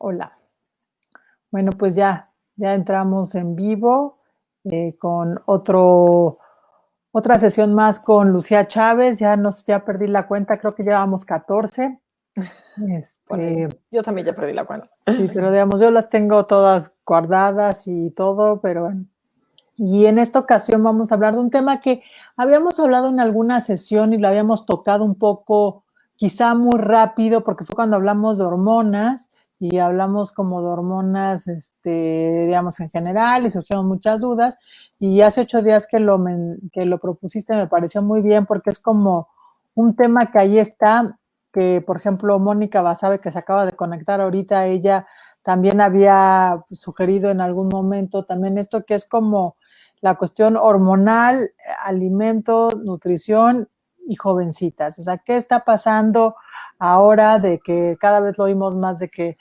Hola. Bueno, pues ya entramos en vivo con otra sesión más con Lucía Chávez. Ya perdí la cuenta, creo que llevamos 14. Yo también ya perdí la cuenta. Sí, pero digamos, yo las tengo todas guardadas y todo, pero bueno. Y en esta ocasión vamos a hablar de un tema que habíamos hablado en alguna sesión y lo habíamos tocado un poco, quizá muy rápido, porque fue cuando hablamos de hormonas y hablamos como de hormonas, digamos, en general, y surgieron muchas dudas. Y hace 8 días que lo propusiste me pareció muy bien, porque es como un tema que ahí está, que por ejemplo Mónica Basabe, que se acaba de conectar ahorita, ella también había sugerido en algún momento también esto, que es como la cuestión hormonal, alimentos, nutrición y jovencitas. O sea, ¿qué está pasando ahora de que cada vez lo oímos más de que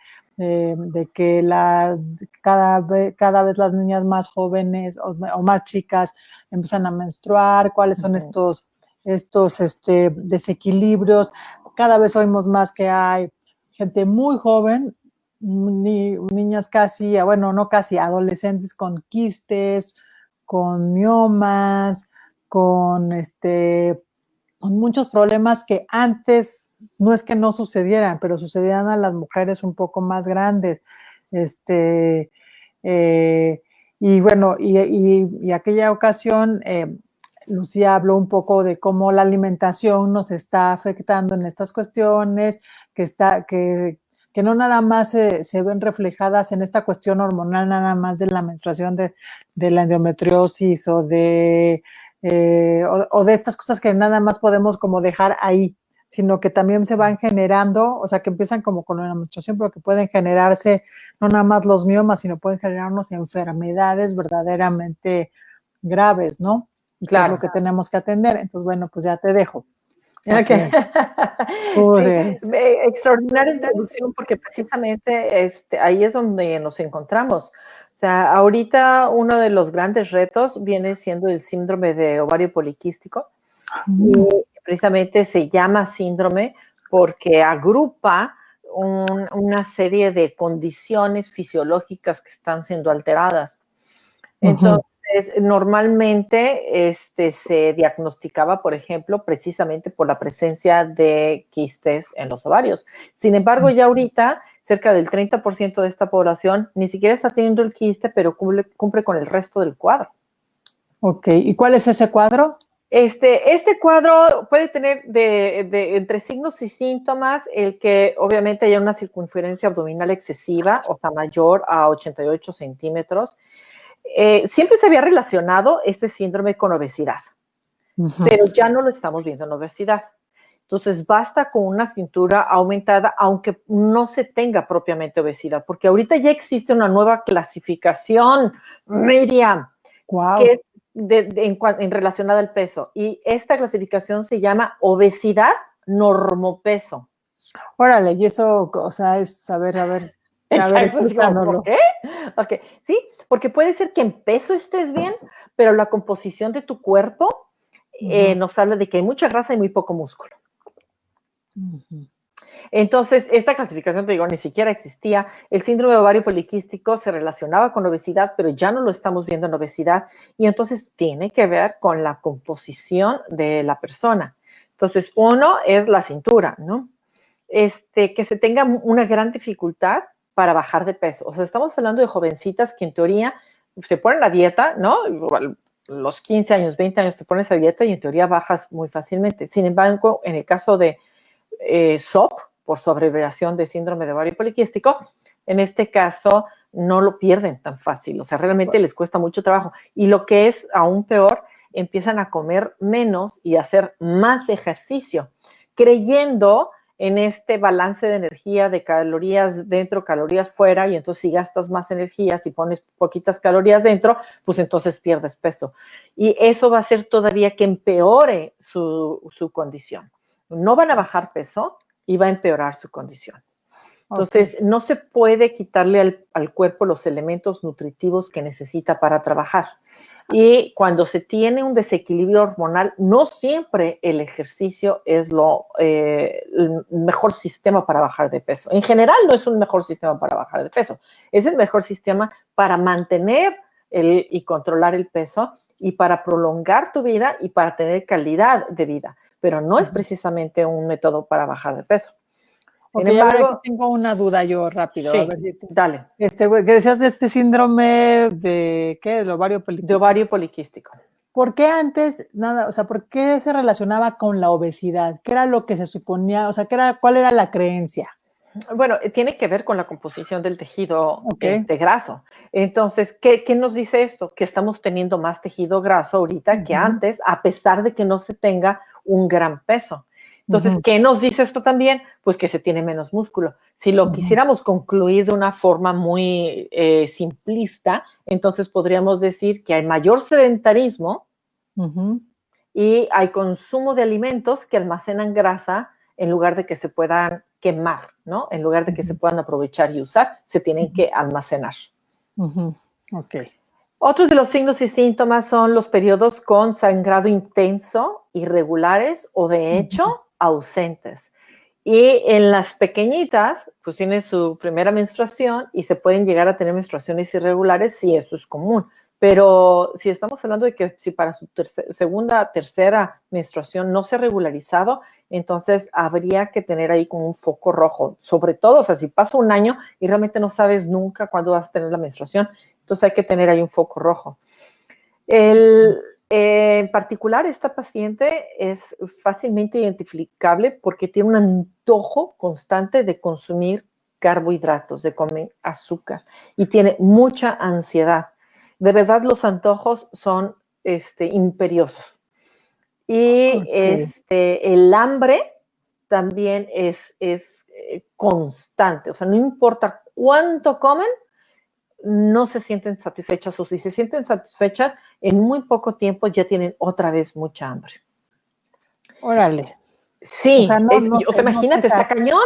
cada vez las niñas más jóvenes o más chicas empiezan a menstruar? ¿Cuáles son estos desequilibrios? Cada vez oímos más que hay gente muy joven, niñas casi, bueno, no casi, adolescentes con quistes, con miomas, con muchos problemas que antes no es que no sucedieran, pero sucedían a las mujeres un poco más grandes. Y bueno, y aquella ocasión, Lucía habló un poco de cómo la alimentación nos está afectando en estas cuestiones, que no nada más se ven reflejadas en esta cuestión hormonal, nada más de la menstruación, de la endometriosis o de estas cosas que nada más podemos como dejar ahí, sino que también se van generando, o sea, que empiezan como con la menstruación, pero que pueden generarse no nada más los miomas, sino pueden generarnos enfermedades verdaderamente graves, ¿no? Y claro, que es lo que tenemos que atender. Entonces, bueno, pues ya te dejo. Okay. Sí, extraordinaria introducción, porque precisamente ahí es donde nos encontramos. O sea, ahorita uno de los grandes retos viene siendo el síndrome de ovario poliquístico. Y precisamente se llama síndrome porque agrupa una serie de condiciones fisiológicas que están siendo alteradas. Entonces, normalmente se diagnosticaba, por ejemplo, precisamente por la presencia de quistes en los ovarios. Sin embargo, ya ahorita, cerca del 30% de esta población ni siquiera está teniendo el quiste, pero cumple con el resto del cuadro. Ok, ¿y cuál es ese cuadro? Este cuadro puede tener entre signos y síntomas el que obviamente haya una circunferencia abdominal excesiva, o sea, mayor a 88 centímetros. Siempre se había relacionado este síndrome con obesidad, pero ya no lo estamos viendo en obesidad. Entonces, basta con una cintura aumentada, aunque no se tenga propiamente obesidad, porque ahorita ya existe una nueva clasificación, Miriam, que es en relacionada al peso. Y esta clasificación se llama obesidad normopeso. Órale, y eso, o sea, es, a ver, explícanoslo. ¿Por qué? Okay. Sí, porque puede ser que en peso estés bien, pero la composición de tu cuerpo nos habla de que hay mucha grasa y muy poco músculo. Entonces, esta clasificación, te digo, ni siquiera existía. El síndrome de ovario poliquístico se relacionaba con obesidad, pero ya no lo estamos viendo en obesidad, y entonces tiene que ver con la composición de la persona. Entonces, uno es la cintura, ¿no? Que se tenga una gran dificultad para bajar de peso. O sea, estamos hablando de jovencitas que en teoría se ponen a dieta, ¿no? Los 15 años, 20 años te pones a dieta y en teoría bajas muy fácilmente. Sin embargo, en el caso de SOP, por su abreviación de síndrome de ovario poliquístico, en este caso no lo pierden tan fácil. O sea, realmente les cuesta mucho trabajo. Y lo que es aún peor, empiezan a comer menos y a hacer más ejercicio, creyendo en este balance de energía de calorías dentro, calorías fuera, y entonces si gastas más energía, si pones poquitas calorías dentro, pues entonces pierdes peso. Y eso va a hacer todavía que empeore su condición. No van a bajar peso y va a empeorar su condición. Entonces, no se puede quitarle al cuerpo los elementos nutritivos que necesita para trabajar. Y cuando se tiene un desequilibrio hormonal, no siempre el ejercicio es el mejor sistema para bajar de peso. En general no es un mejor sistema para bajar de peso, es el mejor sistema para mantener y controlar el peso y para prolongar tu vida y para tener calidad de vida, pero no es precisamente un método para bajar de peso. Sin embargo, aquí tengo una duda yo rápido. Sí, a ver, dale. Que decías de este síndrome de, ¿qué? ¿El ovario poliquístico? De ovario poliquístico. ¿Por qué antes nada, o sea, por qué se relacionaba con la obesidad? ¿Qué era lo que se suponía, o sea, cuál era la creencia? Bueno, tiene que ver con la composición del tejido graso. Entonces, ¿qué nos dice esto? Que estamos teniendo más tejido graso ahorita que antes, a pesar de que no se tenga un gran peso. Entonces, ¿qué nos dice esto también? Pues que se tiene menos músculo. Si lo quisiéramos concluir de una forma muy simplista, entonces podríamos decir que hay mayor sedentarismo y hay consumo de alimentos que almacenan grasa en lugar de que se puedan quemar, ¿no? En lugar de que se puedan aprovechar y usar, se tienen que almacenar. Otros de los signos y síntomas son los periodos con sangrado intenso, irregulares o de hecho ausentes. Y en las pequeñitas, pues tienen su primera menstruación y se pueden llegar a tener menstruaciones irregulares si eso es común. Pero si estamos hablando de que si para su segunda, tercera menstruación no se ha regularizado, entonces habría que tener ahí como un foco rojo. Sobre todo, o sea, si pasa un año y realmente no sabes nunca cuándo vas a tener la menstruación, entonces hay que tener ahí un foco rojo. En particular, esta paciente es fácilmente identificable porque tiene un antojo constante de consumir carbohidratos, de comer azúcar y tiene mucha ansiedad. De verdad, los antojos son imperiosos. Y el hambre también es constante. O sea, no importa cuánto comen, no se sienten satisfechas, o si se sienten satisfechas, en muy poco tiempo ya tienen otra vez mucha hambre. Órale. Sí, o sea, imagínate, está cañón.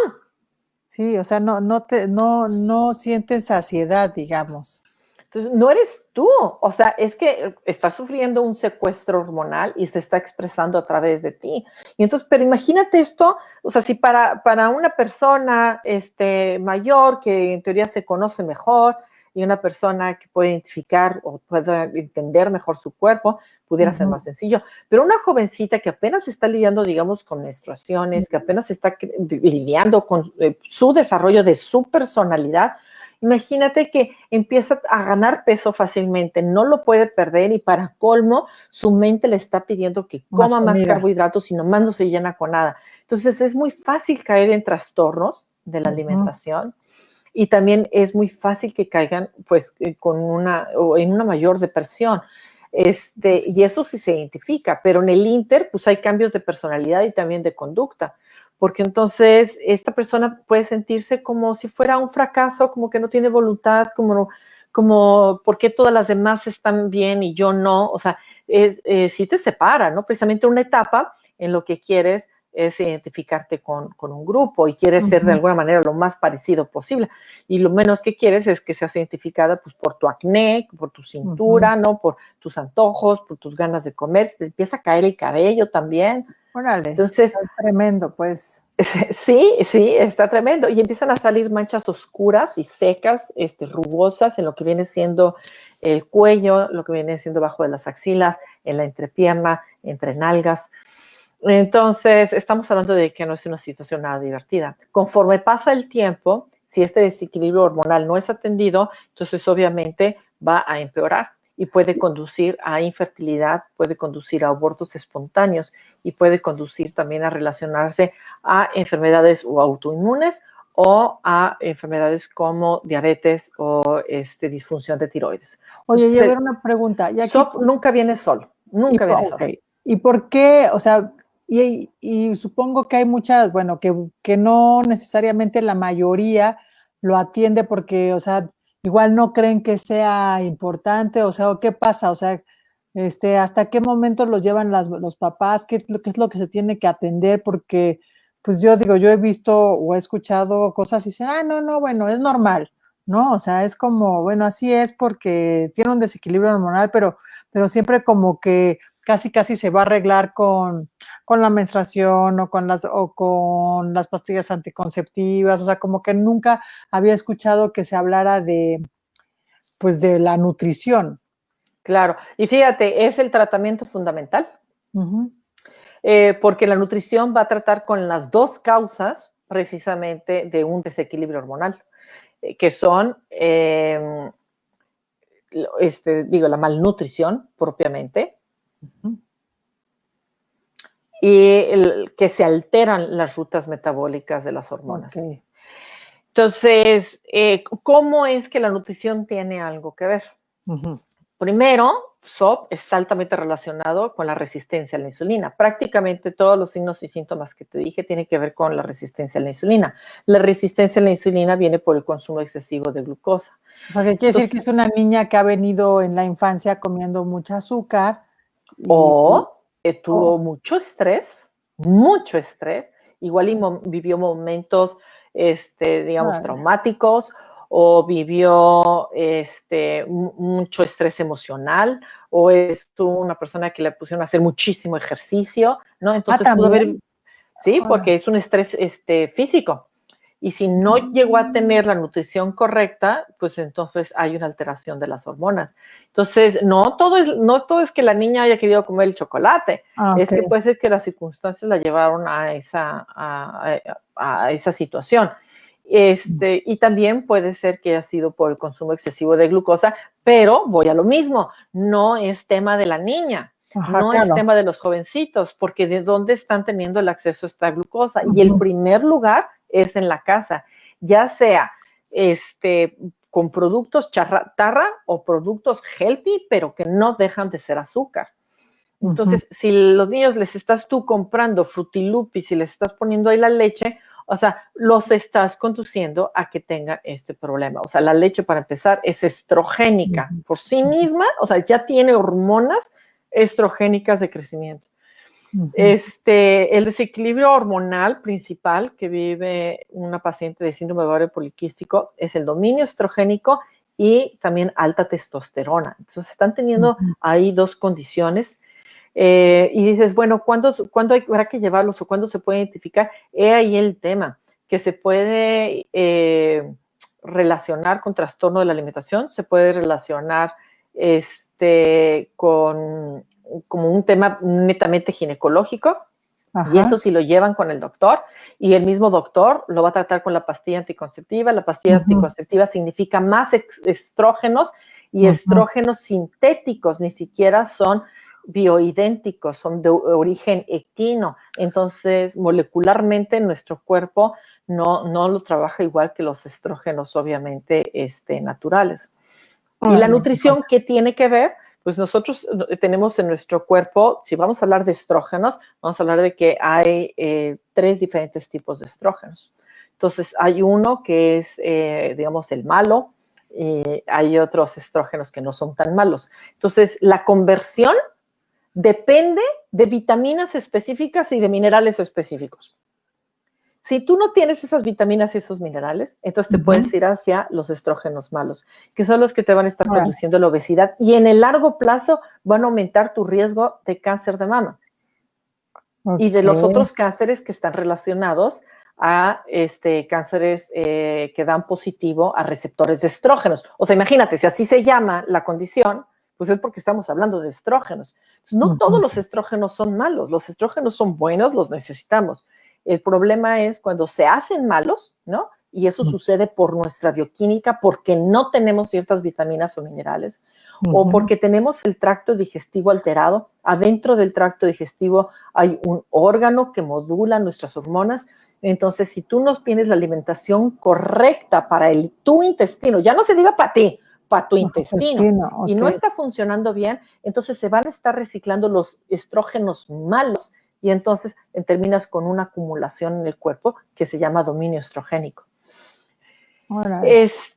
Sí, o sea, no sienten saciedad, digamos. Entonces, no eres tú, o sea, es que estás sufriendo un secuestro hormonal y se está expresando a través de ti. Y entonces, pero imagínate esto, o sea, si para una persona mayor que en teoría se conoce mejor y una persona que puede identificar o puede entender mejor su cuerpo, pudiera ser más sencillo. Pero una jovencita que apenas está lidiando, digamos, con menstruaciones, que apenas está lidiando con su desarrollo de su personalidad, imagínate que empieza a ganar peso fácilmente, no lo puede perder y para colmo, su mente le está pidiendo que coma más carbohidratos y nomás no se llena con nada. Entonces es muy fácil caer en trastornos de la alimentación y también es muy fácil que caigan pues en una mayor depresión. Y eso sí se identifica, pero en el inter pues hay cambios de personalidad y también de conducta, porque entonces esta persona puede sentirse como si fuera un fracaso, como que no tiene voluntad, como ¿por qué todas las demás están bien y yo no? O sea, sí te separa, ¿no? Precisamente una etapa en lo que quieres es identificarte con un grupo y quieres ser de alguna manera lo más parecido posible. Y lo menos que quieres es que seas identificada pues, por tu acné, por tu cintura, ¿no? Por tus antojos, por tus ganas de comer. Te empieza a caer el cabello también. Órale, entonces, está tremendo, pues. Sí, está tremendo. Y empiezan a salir manchas oscuras y secas, rugosas en lo que viene siendo el cuello, lo que viene siendo bajo de las axilas, en la entrepierna, entre nalgas. Entonces, estamos hablando de que no es una situación nada divertida. Conforme pasa el tiempo, si este desequilibrio hormonal no es atendido, entonces obviamente va a empeorar y puede conducir a infertilidad, puede conducir a abortos espontáneos y puede conducir también a relacionarse a enfermedades o autoinmunes o a enfermedades como diabetes o disfunción de tiroides. Oye, y a ver una pregunta. ¿Y aquí, nunca viene solo, nunca viene solo. ¿Y por qué? O sea, y supongo que hay muchas, bueno, que no necesariamente la mayoría lo atiende porque, o sea, igual no creen que sea importante, o sea, ¿qué pasa? O sea, ¿hasta qué momento los llevan los papás? ¿Qué es lo que se tiene que atender? Porque, pues yo digo, yo he visto o he escuchado cosas y dicen, no, bueno, es normal, ¿no? O sea, es como, bueno, así es porque tiene un desequilibrio hormonal, pero siempre como que casi se va a arreglar con la menstruación o con las pastillas anticonceptivas, o sea, como que nunca había escuchado que se hablara pues de la nutrición. Claro, y fíjate, es el tratamiento fundamental, porque la nutrición va a tratar con las dos causas precisamente de un desequilibrio hormonal, que son, la malnutrición propiamente, y que se alteran las rutas metabólicas de las hormonas. Okay. Entonces, ¿cómo es que la nutrición tiene algo que ver? Primero, SOP está altamente relacionado con la resistencia a la insulina. Prácticamente todos los signos y síntomas que te dije tienen que ver con la resistencia a la insulina. La resistencia a la insulina viene por el consumo excesivo de glucosa. O sea, que quiere decir que es una niña que ha venido en la infancia comiendo mucho azúcar. O tuvo mucho estrés, igual vivió momentos, digamos, traumáticos, o vivió mucho estrés emocional, o es una persona que le pusieron a hacer muchísimo ejercicio, ¿no? Entonces pudo haber, sí, porque es un estrés físico. Y si no llegó a tener la nutrición correcta, pues entonces hay una alteración de las hormonas. Entonces, no todo es que la niña haya querido comer el chocolate, es que puede ser que las circunstancias la llevaron a esa situación. Y también puede ser que haya sido por el consumo excesivo de glucosa, pero voy a lo mismo, no es tema de la niña. No es tema de los jovencitos, porque de dónde están teniendo el acceso a esta glucosa. Y el primer lugar es en la casa, ya sea con productos chatarra o productos healthy, pero que no dejan de ser azúcar. Entonces, si los niños les estás tú comprando frutilupis y les estás poniendo ahí la leche, o sea, los estás conduciendo a que tengan este problema. O sea, la leche, para empezar, es estrogénica por sí misma, o sea, ya tiene hormonas estrogénicas de crecimiento. El desequilibrio hormonal principal que vive una paciente de síndrome de ovario poliquístico es el dominio estrogénico y también alta testosterona. Entonces, están teniendo ahí dos condiciones. Y dices, bueno, ¿cuándo habrá que llevarlos o cuándo se puede identificar? He ahí el tema, que se puede relacionar con trastorno de la alimentación, se puede relacionar como un tema netamente ginecológico. Y eso si lo llevan con el doctor, y el mismo doctor lo va a tratar con la pastilla anticonceptiva. La pastilla anticonceptiva significa más estrógenos, y estrógenos sintéticos, ni siquiera son bioidénticos, son de origen equino. Entonces, molecularmente nuestro cuerpo no lo trabaja igual que los estrógenos, obviamente, naturales. Y la nutrición, ¿qué tiene que ver? Pues nosotros tenemos en nuestro cuerpo, si vamos a hablar de estrógenos, vamos a hablar de que hay 3 diferentes tipos de estrógenos. Entonces, hay uno que es, digamos, el malo, y hay otros estrógenos que no son tan malos. Entonces, la conversión depende de vitaminas específicas y de minerales específicos. Si tú no tienes esas vitaminas y esos minerales, entonces te puedes ir hacia los estrógenos malos, que son los que te van a estar conduciendo a la obesidad, y en el largo plazo van a aumentar tu riesgo de cáncer de mama y de los otros cánceres que están relacionados a cánceres que dan positivo a receptores de estrógenos. O sea, imagínate, si así se llama la condición, pues es porque estamos hablando de estrógenos. No todos los estrógenos son malos, los estrógenos son buenos, los necesitamos. El problema es cuando se hacen malos, ¿no? Y eso sucede por nuestra bioquímica, porque no tenemos ciertas vitaminas o minerales, o porque tenemos el tracto digestivo alterado. Adentro del tracto digestivo hay un órgano que modula nuestras hormonas. Entonces, si tú no tienes la alimentación correcta para tu intestino, ya no se diga para ti, para tu intestino, y no está funcionando bien, entonces se van a estar reciclando los estrógenos malos, y entonces terminas con una acumulación en el cuerpo que se llama dominio estrogénico.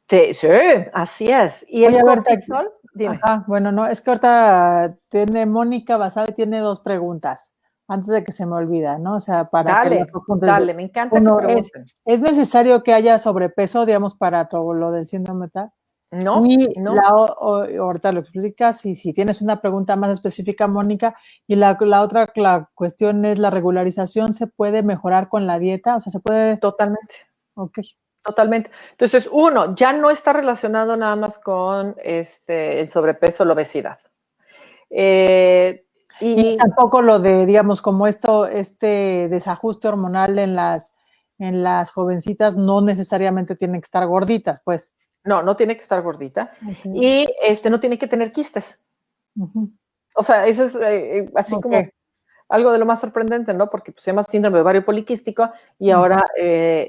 Sí, así es. Y el cortisol, dime. Bueno, no, es que ahorita tiene Mónica Basabe, tiene 2 preguntas. antes de que se me olvida, ¿no? O sea, para que Dale, dale, me encanta que pregunten. ¿Es necesario que haya sobrepeso, digamos, para todo lo del síndrome de TAR? No, Y no. ahorita lo explicas, y si tienes una pregunta más específica, Mónica, y la otra cuestión es, ¿la regularización se puede mejorar con la dieta? O sea, ¿se puede? Totalmente. Ok. Totalmente. Entonces, uno, ya no está relacionado nada más con el sobrepeso o la obesidad. Y tampoco lo de, digamos, como este desajuste hormonal en las jovencitas no necesariamente tienen que estar gorditas, pues. No, no tiene que estar gordita. Okay. Y no tiene que tener quistes. Uh-huh. O sea, eso es así como algo de lo más sorprendente, ¿no? Porque pues, se llama síndrome de ovario poliquístico y ahora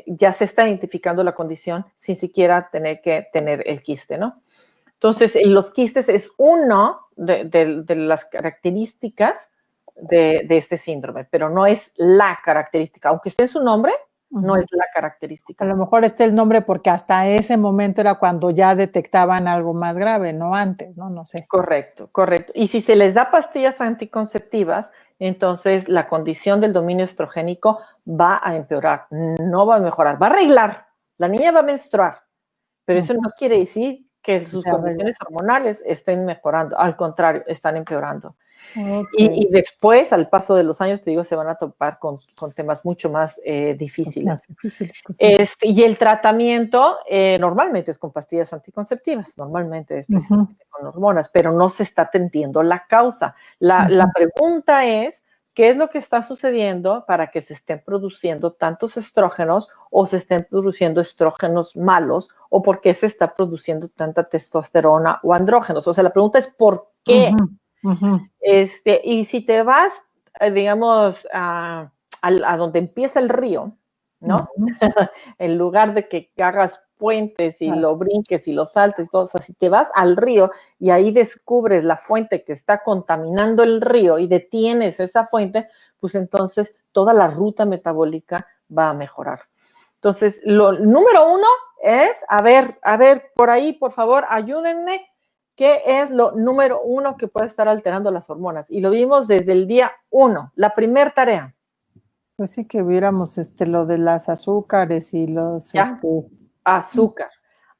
ya se está identificando la condición sin siquiera tener que tener el quiste, ¿no? Entonces, los quistes es uno de las características de este síndrome, pero no es la característica. Aunque esté en su nombre, no es la característica. A lo mejor esté el nombre porque hasta ese momento era cuando ya detectaban algo más grave, no antes, ¿no? No sé. Correcto, correcto. Y si se les da pastillas anticonceptivas, entonces la condición del dominio estrogénico va a empeorar, no va a mejorar, va a arreglar. La niña va a menstruar, pero eso no quiere decir que sus condiciones hormonales estén mejorando, al contrario, están empeorando. Okay. Y después, al paso de los años, te digo, se van a topar con temas mucho más difíciles. Más difíciles, pues, sí. Y el tratamiento normalmente es con pastillas anticonceptivas, normalmente es precisamente con hormonas, pero no se está atendiendo la causa. La pregunta es, ¿qué es lo que está sucediendo para que se estén produciendo tantos estrógenos o se estén produciendo estrógenos malos o por qué se está produciendo tanta testosterona o andrógenos? O sea, la pregunta es ¿por qué? Y si te vas, digamos, a donde empieza el río, ¿no? En lugar de que hagas puentes y lo brinques y lo saltes y todo, o sea, si te vas al río y ahí descubres la fuente que está contaminando el río y detienes esa fuente, pues entonces toda la ruta metabólica va a mejorar. Entonces, lo número uno es, a ver, por ahí, por favor, ayúdenme. ¿Qué es lo número uno que puede estar alterando las hormonas? Y lo vimos desde el día 1, la primera tarea. Pues sí, que viéramos lo de las azúcares y los... Azúcar,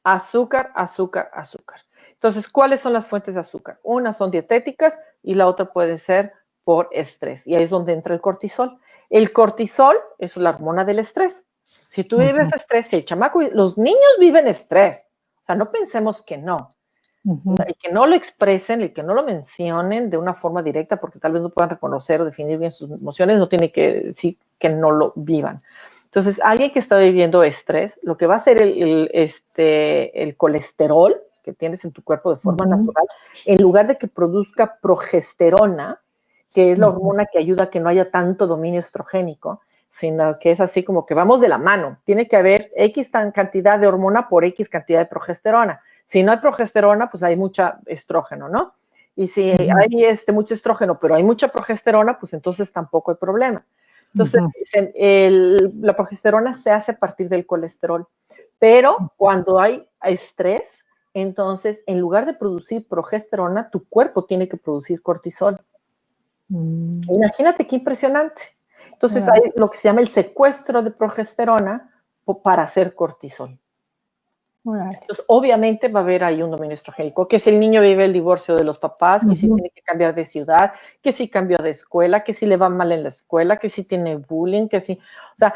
azúcar, azúcar, azúcar. Entonces, ¿cuáles son las fuentes de azúcar? Una son dietéticas y la otra puede ser por estrés. Y ahí es donde entra el cortisol. El cortisol es la hormona del estrés. Si tú vives estrés, si el chamaco, los niños viven estrés. O sea, no pensemos que no. El que no lo expresen, el que no lo mencionen de una forma directa, porque tal vez no puedan reconocer o definir bien sus emociones, no tiene que decir que no lo vivan. Entonces, alguien que está viviendo estrés, lo que va a hacer el colesterol que tienes en tu cuerpo de forma natural, en lugar de que produzca progesterona, que es la hormona que ayuda a que no haya tanto dominio estrogénico, sino que es así como que vamos de la mano. Tiene que haber X cantidad de hormona por X cantidad de progesterona. Si no hay progesterona, pues hay mucha estrógeno, ¿no? Y si hay mucho estrógeno, pero hay mucha progesterona, pues entonces tampoco hay problema. Entonces, la progesterona se hace a partir del colesterol. Pero cuando hay estrés, entonces, en lugar de producir progesterona, tu cuerpo tiene que producir cortisol. Imagínate qué impresionante. Entonces, hay lo que se llama el secuestro de progesterona para hacer cortisol. Entonces, obviamente va a haber ahí un dominio estrogénico, que si el niño vive el divorcio de los papás, que si tiene que cambiar de ciudad, que si cambió de escuela, que si le va mal en la escuela, que si tiene bullying, que si, o sea,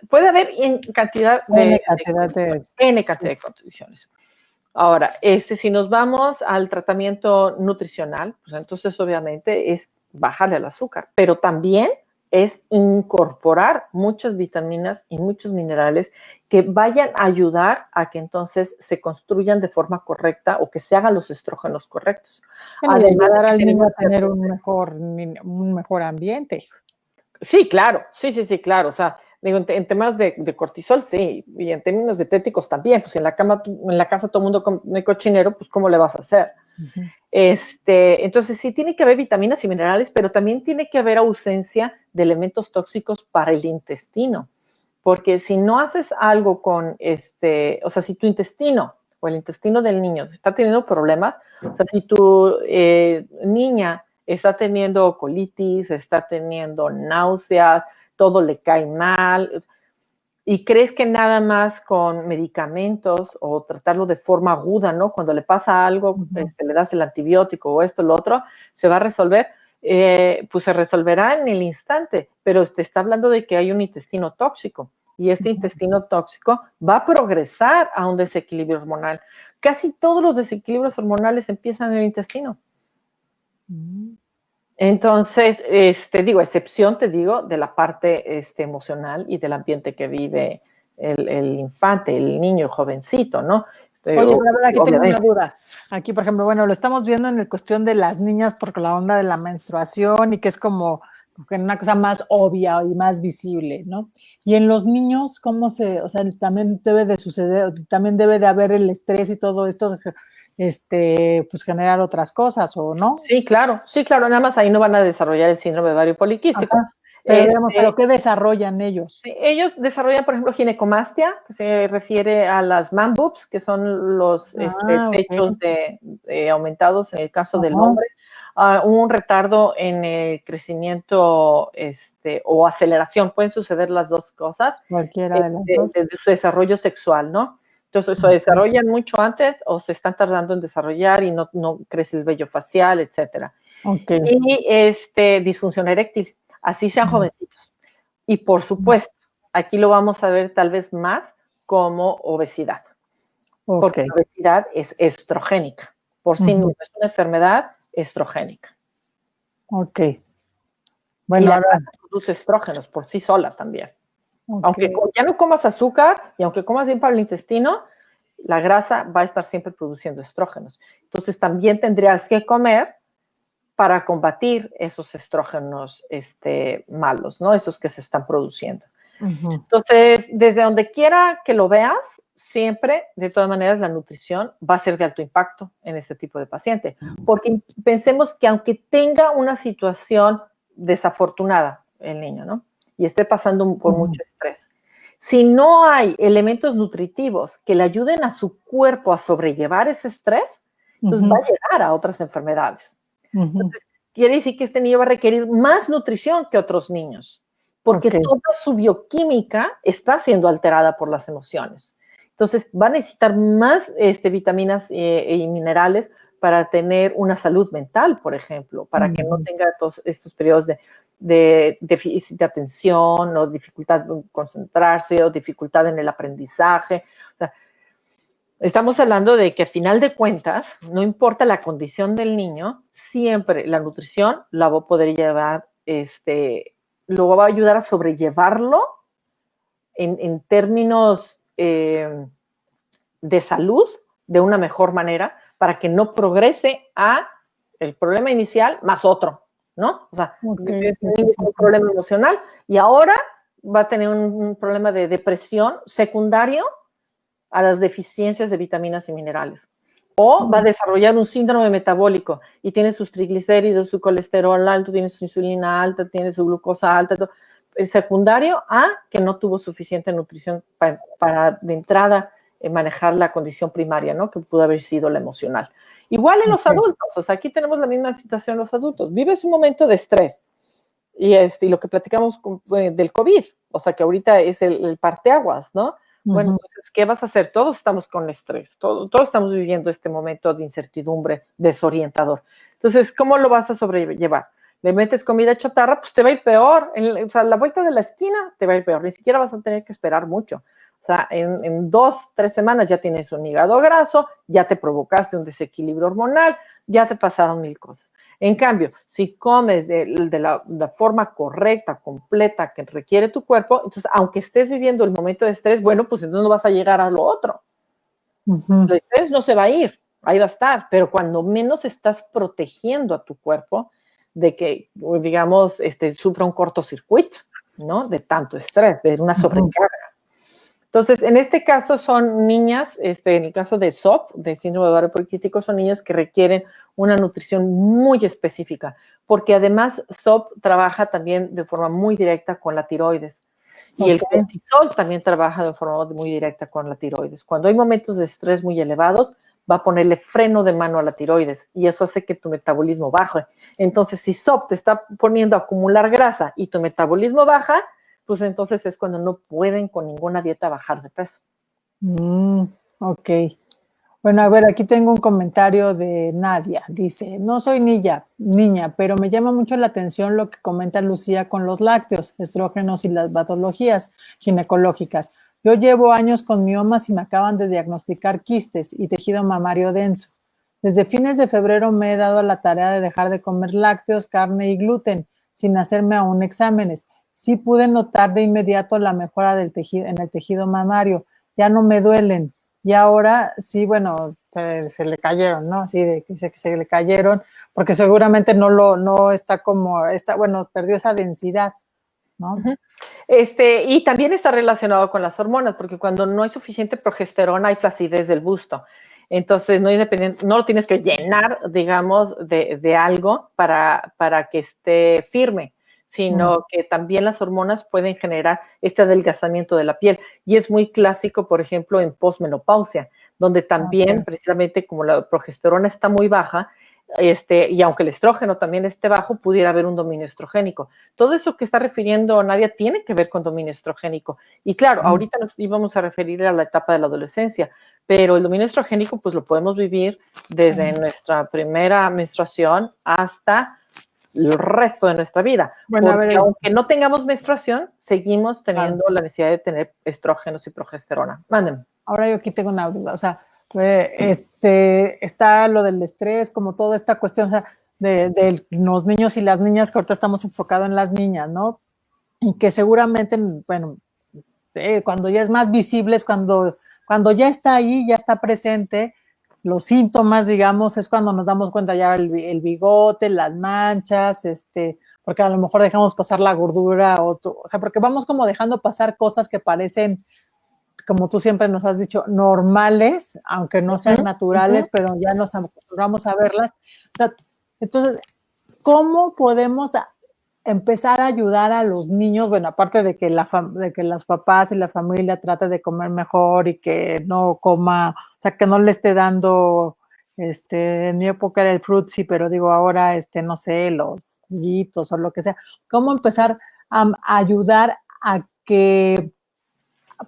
puede haber N cantidad de condiciones. Ahora, si nos vamos al tratamiento nutricional, pues entonces obviamente es bajarle al azúcar, pero también es incorporar muchas vitaminas y muchos minerales que vayan a ayudar a que entonces se construyan de forma correcta o que se hagan los estrógenos correctos. Además, ayudar al niño a tener un mejor ambiente. Sí, claro, sí, claro. O sea, digo, en temas de cortisol, sí, y en términos dietéticos también. Pues en la casa todo el mundo come cochinero, pues ¿cómo le vas a hacer? Entonces sí tiene que haber vitaminas y minerales, pero también tiene que haber ausencia de elementos tóxicos para el intestino, porque si no haces algo con o sea, si tu intestino o el intestino del niño está teniendo problemas, o sea, si tu niña está teniendo colitis, está teniendo náuseas, todo le cae mal, y crees que nada más con medicamentos o tratarlo de forma aguda, ¿no? Cuando le pasa algo, le das el antibiótico o esto, lo otro, se va a resolver, pues se resolverá en el instante, pero te está hablando de que hay un intestino tóxico y este intestino tóxico va a progresar a un desequilibrio hormonal. Casi todos los desequilibrios hormonales empiezan en el intestino. Entonces, excepción, te digo, de la parte emocional y del ambiente que vive el infante, el niño, el jovencito, ¿no? Oye, pero aquí tengo una duda. Aquí, por ejemplo, bueno, lo estamos viendo en la cuestión de las niñas porque la onda de la menstruación y que es como una cosa más obvia y más visible, ¿no? Y en los niños, ¿cómo se, o sea, también debe de suceder, también debe de haber el estrés y todo esto, pues generar otras cosas, ¿o no? Sí, claro, nada más ahí no van a desarrollar el síndrome de ovario poliquístico. Ajá. Pero, digamos, ¿pero qué desarrollan ellos? Sí, ellos desarrollan, por ejemplo, ginecomastia, que se refiere a las man boobs, que son los pechos aumentados en el caso del hombre, un retardo en el crecimiento o aceleración, pueden suceder las dos cosas, cualquiera de las dos, de su desarrollo sexual, ¿no? Entonces, se desarrollan mucho antes o se están tardando en desarrollar y no crece el vello facial, etcétera. Y disfunción eréctil, así sean jovencitos. Y por supuesto, aquí lo vamos a ver tal vez más como obesidad. Porque la obesidad es estrogénica. Por sí misma es una enfermedad estrogénica. Bueno, y la grasa produce estrógenos por sí sola también. Aunque ya no comas azúcar y aunque comas bien para el intestino, la grasa va a estar siempre produciendo estrógenos. Entonces también tendrías que comer para combatir esos estrógenos malos, ¿no? Esos que se están produciendo. Entonces, desde donde quiera que lo veas, siempre, de todas maneras, la nutrición va a ser de alto impacto en este tipo de paciente. Porque pensemos que aunque tenga una situación desafortunada el niño, ¿no? Y esté pasando por mucho estrés, si no hay elementos nutritivos que le ayuden a su cuerpo a sobrellevar ese estrés, entonces va a llegar a otras enfermedades. Entonces, quiere decir que este niño va a requerir más nutrición que otros niños, porque toda su bioquímica está siendo alterada por las emociones. Entonces, va a necesitar más vitaminas y minerales para tener una salud mental, por ejemplo, para que no tenga todos estos periodos de déficit de atención o dificultad en concentrarse o dificultad en el aprendizaje. O sea, estamos hablando de que a final de cuentas, no importa la condición del niño, siempre la nutrición la va a poder llevar, lo va a ayudar a sobrellevarlo en términos de salud de una mejor manera para que no progrese a el problema inicial más otro, ¿no? O sea, es un problema emocional y ahora va a tener un problema de depresión secundario a las deficiencias de vitaminas y minerales. O va a desarrollar un síndrome metabólico y tiene sus triglicéridos, su colesterol alto, tiene su insulina alta, tiene su glucosa alta, todo. Es secundario a que no tuvo suficiente nutrición para de entrada manejar la condición primaria, ¿no? Que pudo haber sido la emocional. Igual en los adultos, o sea, aquí tenemos la misma situación en los adultos. Vives un momento de estrés y lo que platicamos del COVID, o sea, que ahorita es el parteaguas, ¿no? Bueno, entonces, ¿qué vas a hacer? Todos estamos con estrés, todos estamos viviendo este momento de incertidumbre desorientador. Entonces, ¿cómo lo vas a sobrellevar? Le metes comida chatarra, pues te va a ir peor. O sea, la vuelta de la esquina te va a ir peor. Ni siquiera vas a tener que esperar mucho. O sea, en 2, 3 semanas ya tienes un hígado graso, ya te provocaste un desequilibrio hormonal, ya te pasaron 1000 cosas. En cambio, si comes de la forma correcta, completa, que requiere tu cuerpo, entonces, aunque estés viviendo el momento de estrés, bueno, pues entonces no vas a llegar a lo otro. El estrés no se va a ir, ahí va a estar, pero cuando menos estás protegiendo a tu cuerpo de que, digamos, sufra un cortocircuito, ¿no? De tanto estrés, de una sobrecarga. Entonces, en este caso son niñas, en el caso de SOP, de síndrome de ovario poliquístico, son niñas que requieren una nutrición muy específica, porque además SOP trabaja también de forma muy directa con la tiroides. Y el cortisol también trabaja de forma muy directa con la tiroides. Cuando hay momentos de estrés muy elevados, va a ponerle freno de mano a la tiroides y eso hace que tu metabolismo baje. Entonces, si SOP te está poniendo a acumular grasa y tu metabolismo baja, pues entonces es cuando no pueden con ninguna dieta bajar de peso. Ok. Bueno, a ver, aquí tengo un comentario de Nadia. Dice, no soy niña, pero me llama mucho la atención lo que comenta Lucía con los lácteos, estrógenos y las patologías ginecológicas. Yo llevo años con miomas y me acaban de diagnosticar quistes y tejido mamario denso. Desde fines de febrero me he dado la tarea de dejar de comer lácteos, carne y gluten, sin hacerme aún exámenes. Sí pude notar de inmediato la mejora del tejido, en el tejido mamario. Ya no me duelen. Y ahora sí, bueno, se le cayeron, ¿no? Así de que se le cayeron, porque seguramente no está como, bueno, perdió esa densidad, ¿no? Uh-huh. Y también está relacionado con las hormonas, porque cuando no hay suficiente progesterona hay flacidez del busto. Entonces, no lo tienes que llenar, digamos, de algo para que esté firme, sino que también las hormonas pueden generar este adelgazamiento de la piel. Y es muy clásico, por ejemplo, en posmenopausia, donde también, precisamente como la progesterona está muy baja, y aunque el estrógeno también esté bajo, pudiera haber un dominio estrogénico. Todo eso que está refiriendo Nadia tiene que ver con dominio estrogénico. Y claro, ahorita nos íbamos a referir a la etapa de la adolescencia, pero el dominio estrogénico pues lo podemos vivir desde nuestra primera menstruación hasta el resto de nuestra vida. Bueno, porque aunque no tengamos menstruación, seguimos teniendo la necesidad de tener estrógenos y progesterona. Mándenme. Ahora yo aquí tengo una duda, o sea, está lo del estrés, como toda esta cuestión, o sea, de los niños y las niñas, que ahorita estamos enfocados en las niñas, ¿no? Y que seguramente, bueno, cuando ya es más visible, es cuando ya está ahí, ya está presente, los síntomas, digamos, es cuando nos damos cuenta ya el bigote, las manchas, porque a lo mejor dejamos pasar la gordura, o sea, porque vamos como dejando pasar cosas que parecen, como tú siempre nos has dicho, normales, aunque no sean naturales, pero ya nos acostumbramos a verlas. O sea, entonces, ¿cómo podemos empezar a ayudar a los niños? Bueno, aparte de que los papás y la familia traten de comer mejor y que no coma, o sea, que no le esté dando, en mi época era el Fruitsy, pero digo ahora, no sé, los juguitos o lo que sea. ¿Cómo empezar a ayudar a que,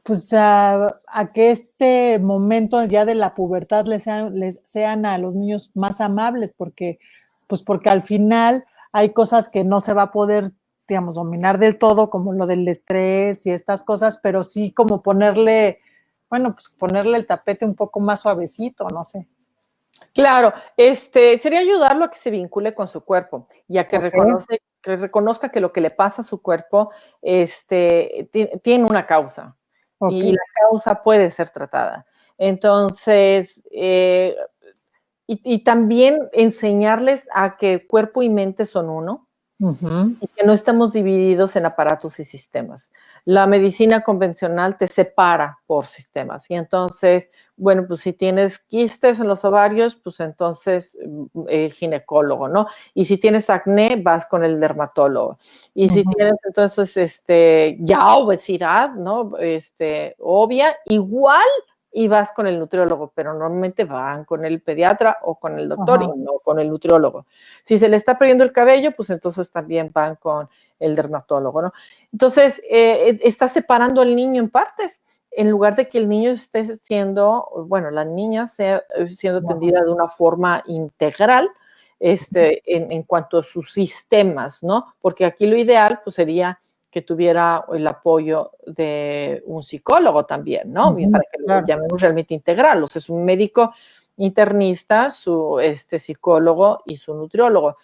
pues, a que este momento ya de la pubertad les sean a los niños más amables? Porque al final hay cosas que no se va a poder, digamos, dominar del todo, como lo del estrés y estas cosas, pero sí como ponerle el tapete un poco más suavecito, no sé. Claro, sería ayudarlo a que se vincule con su cuerpo y a que reconozca que lo que le pasa a su cuerpo tiene una causa y la causa puede ser tratada. Entonces, y también enseñarles a que cuerpo y mente son uno. Y que no estamos divididos en aparatos y sistemas. La medicina convencional te separa por sistemas. Y entonces, bueno, pues si tienes quistes en los ovarios, pues entonces ginecólogo, ¿no? Y si tienes acné, vas con el dermatólogo. Y si tienes entonces ya obesidad, ¿no? Obvia, igual y vas con el nutriólogo, pero normalmente van con el pediatra o con el doctor y no con el nutriólogo. Si se le está perdiendo el cabello, pues entonces también van con el dermatólogo, ¿no? Entonces, está separando al niño en partes, en lugar de que el niño esté la niña sea siendo atendida de una forma integral, en cuanto a sus sistemas, ¿no? Porque aquí lo ideal, pues sería que tuviera el apoyo de un psicólogo también, ¿no? Para que lo llamemos realmente integral. O sea, es un médico internista, su psicólogo y su nutriólogo.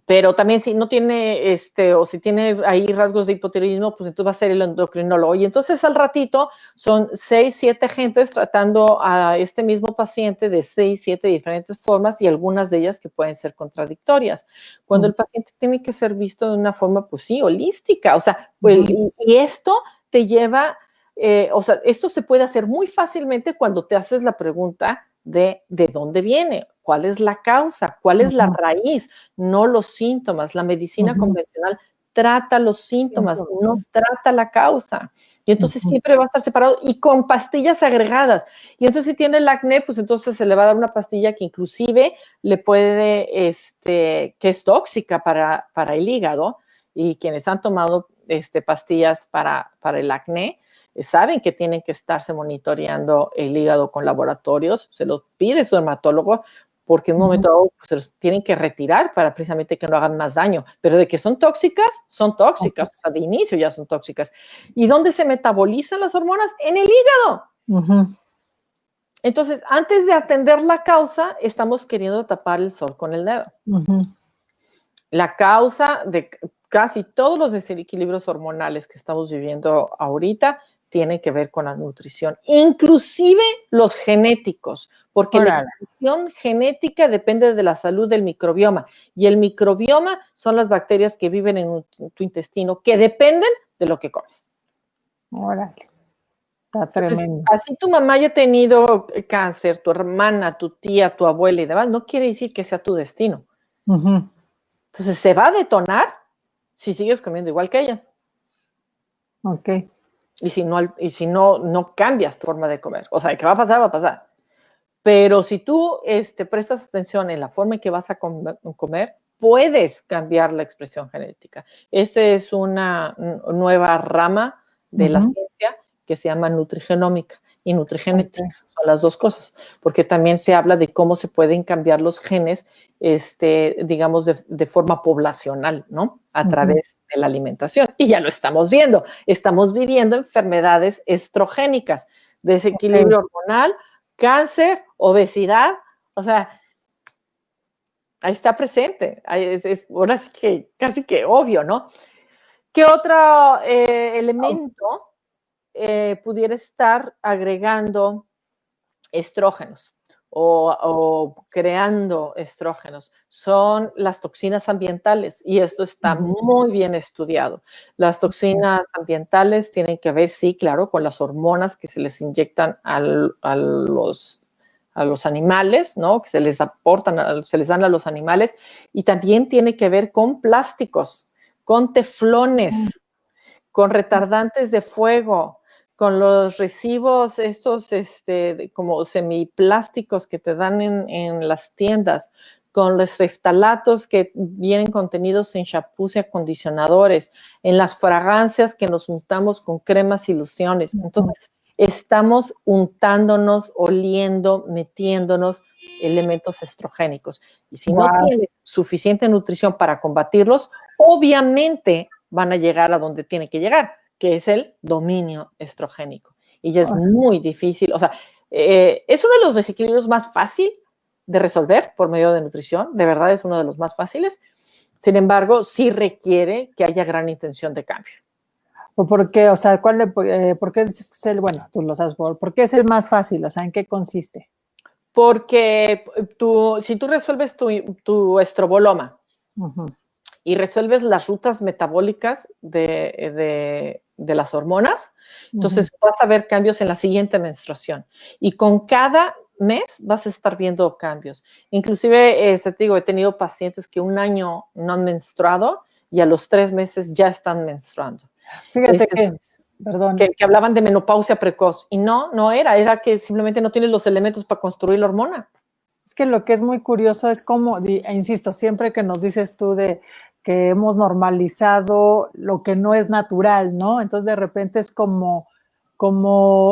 Pero también si no tiene, o si tiene ahí rasgos de hipotiroidismo, pues entonces va a ser el endocrinólogo. Y entonces al ratito son 6, 7 gentes tratando a este mismo paciente de 6, 7 diferentes formas y algunas de ellas que pueden ser contradictorias. Cuando el paciente tiene que ser visto de una forma, pues sí, holística. O sea, y esto te lleva, esto se puede hacer muy fácilmente cuando te haces la pregunta de dónde viene, cuál es la causa, cuál es la raíz, no los síntomas. La medicina convencional trata los síntomas, no trata la causa. Y entonces siempre va a estar separado y con pastillas agregadas. Y entonces si tiene el acné, pues entonces se le va a dar una pastilla que inclusive le puede, que es tóxica para el hígado. Y quienes han tomado pastillas para el acné, saben que tienen que estarse monitoreando el hígado con laboratorios, se los pide su dermatólogo, porque en un momento dado se los tienen que retirar para precisamente que no hagan más daño. Pero de que son tóxicas, o sea, de inicio ya son tóxicas. ¿Y dónde se metabolizan las hormonas? En el hígado. Entonces, antes de atender la causa, estamos queriendo tapar el sol con el dedo. La causa de casi todos los desequilibrios hormonales que estamos viviendo ahorita tiene que ver con la nutrición, inclusive los genéticos, porque la expresión genética depende de la salud del microbioma, y el microbioma son las bacterias que viven en tu intestino, que dependen de lo que comes. Órale, está tremendo. Entonces, así tu mamá haya tenido cáncer, tu hermana, tu tía, tu abuela y demás, no quiere decir que sea tu destino. Entonces, se va a detonar si sigues comiendo igual que ellas. Ok. Y si no cambias tu forma de comer. O sea, ¿qué va a pasar? Va a pasar. Pero si tú prestas atención en la forma en que vas a comer, puedes cambiar la expresión genética. Esta es una nueva rama de la ciencia que se llama nutrigenómica y nutrigenética. Son las dos cosas, porque también se habla de cómo se pueden cambiar los genes, digamos, de forma poblacional, ¿no? A través de la alimentación. Y ya lo estamos viendo. Estamos viviendo enfermedades estrogénicas, desequilibrio hormonal, cáncer, obesidad, o sea, ahí está presente. Ahora sí que casi que obvio, ¿no? ¿Qué otro elemento pudiera estar agregando estrógenos o creando estrógenos? Son las toxinas ambientales, y esto está muy bien estudiado. Las toxinas ambientales tienen que ver, sí, claro, con las hormonas que se les inyectan a los animales, ¿no? Que se les aportan, se les dan a los animales, y también tiene que ver con plásticos, con teflones, con retardantes de fuego, con los residuos estos como semiplásticos que te dan en las tiendas, con los phtalatos que vienen contenidos en shampoos y acondicionadores, en las fragancias que nos untamos con cremas y lociones. Entonces, estamos untándonos, oliendo, metiéndonos elementos estrogénicos. Y si no tienes suficiente nutrición para combatirlos, obviamente van a llegar a donde tienen que llegar, que es el dominio estrogénico. Y ya es muy difícil, o sea, es uno de los desequilibrios más fácil de resolver por medio de nutrición, de verdad es uno de los más fáciles. Sin embargo, sí requiere que haya gran intención de cambio. ¿O por qué? O sea, ¿por qué dices que es el, bueno, tú lo sabes, ¿por qué es el más fácil? O sea, ¿en qué consiste? Porque si tú resuelves tu estroboloma y resuelves las rutas metabólicas de las hormonas, entonces vas a ver cambios en la siguiente menstruación. Y con cada mes vas a estar viendo cambios. Inclusive, te digo, he tenido pacientes que un año no han menstruado y a los 3 meses ya están menstruando. Fíjate perdón. Que hablaban de menopausia precoz. Y no era que simplemente no tienes los elementos para construir la hormona. Es que lo que es muy curioso es como, insisto, siempre que nos dices tú de que hemos normalizado lo que no es natural, ¿no? Entonces de repente es como,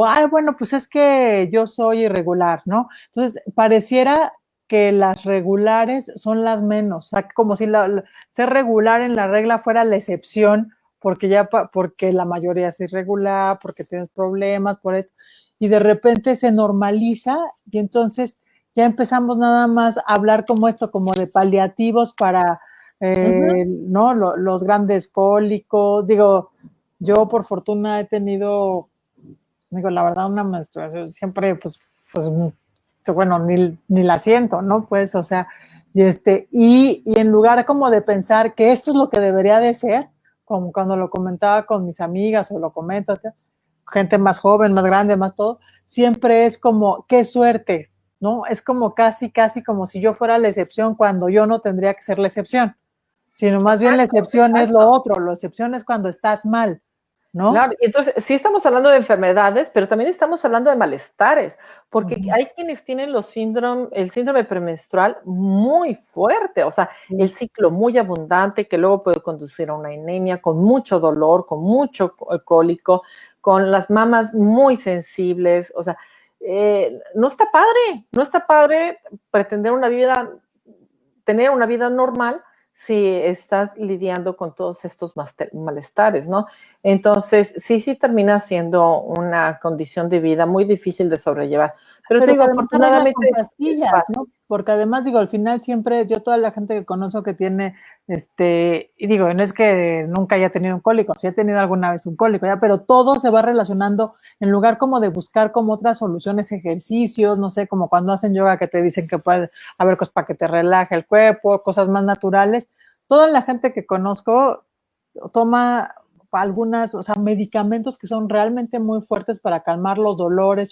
ay, bueno, pues es que yo soy irregular, ¿no? Entonces pareciera que las regulares son las menos, o sea, como si ser regular en la regla fuera la excepción, porque la mayoría es irregular, porque tienes problemas, por esto, y de repente se normaliza y entonces ya empezamos nada más a hablar como esto, como de paliativos para, ¿no? Los grandes cólicos. Digo, yo por fortuna he tenido, la verdad, una menstruación siempre, pues bueno, ni la siento, ¿no? Pues, o sea, y en lugar como de pensar que esto es lo que debería de ser, como cuando lo comentaba con mis amigas o lo comento, gente más joven, más grande, más todo, siempre es como, qué suerte, ¿no? Es como casi como si yo fuera la excepción cuando yo no tendría que ser la excepción, sino más bien la Exacto, excepción es lo exacto. otro, la excepción es cuando estás mal, ¿no? Claro, y entonces sí estamos hablando de enfermedades, pero también estamos hablando de malestares, porque Ujú. hay quienes tienen el síndrome premenstrual muy fuerte, o sea, el Sí. ciclo muy abundante que luego puede conducir a una anemia con mucho dolor, con mucho cólico, con las mamas muy sensibles, o sea, no está padre pretender tener una vida normal si estás lidiando con todos estos malestares, ¿no? Entonces, sí termina siendo una condición de vida muy difícil de sobrellevar. Pero te Pero digo, que además se arregla afortunadamente con es pastillas, fácil. ¿no? Porque además, digo, al final siempre, yo toda la gente que conozco que tiene, y digo, no es que nunca haya tenido un cólico, sí he tenido alguna vez un cólico, ya, pero todo se va relacionando, en lugar como de buscar como otras soluciones, ejercicios, no sé, como cuando hacen yoga que te dicen que puede haber cosas para que te relaje el cuerpo, cosas más naturales. Toda la gente que conozco toma algunas, o sea, medicamentos que son realmente muy fuertes para calmar los dolores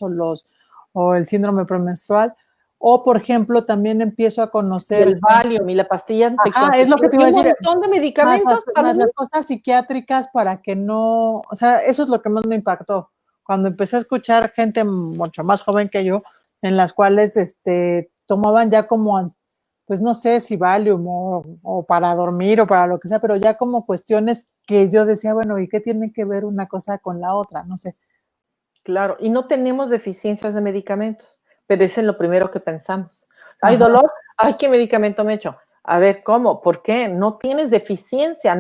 o el síndrome premenstrual. O, por ejemplo, también empiezo a Y conocer el gente. Valium y la pastilla Ajá, es lo que anticonceptiva te y iba a un decir. montón de medicamentos para Más lo las mismo. cosas psiquiátricas para que no, o sea, eso es lo que más me impactó. Cuando empecé a escuchar gente mucho más joven que yo, en las cuales tomaban ya como, pues no sé si Valium o para dormir o para lo que sea, pero ya como cuestiones que yo decía, bueno, ¿y qué tiene que ver una cosa con la otra? No sé. Claro, y no tenemos deficiencias de medicamentos, pero eso es lo primero que pensamos. ¿Hay Ajá. dolor? Ay, ¿qué medicamento me echo? A ver, ¿cómo? ¿Por qué? No tienes deficiencia,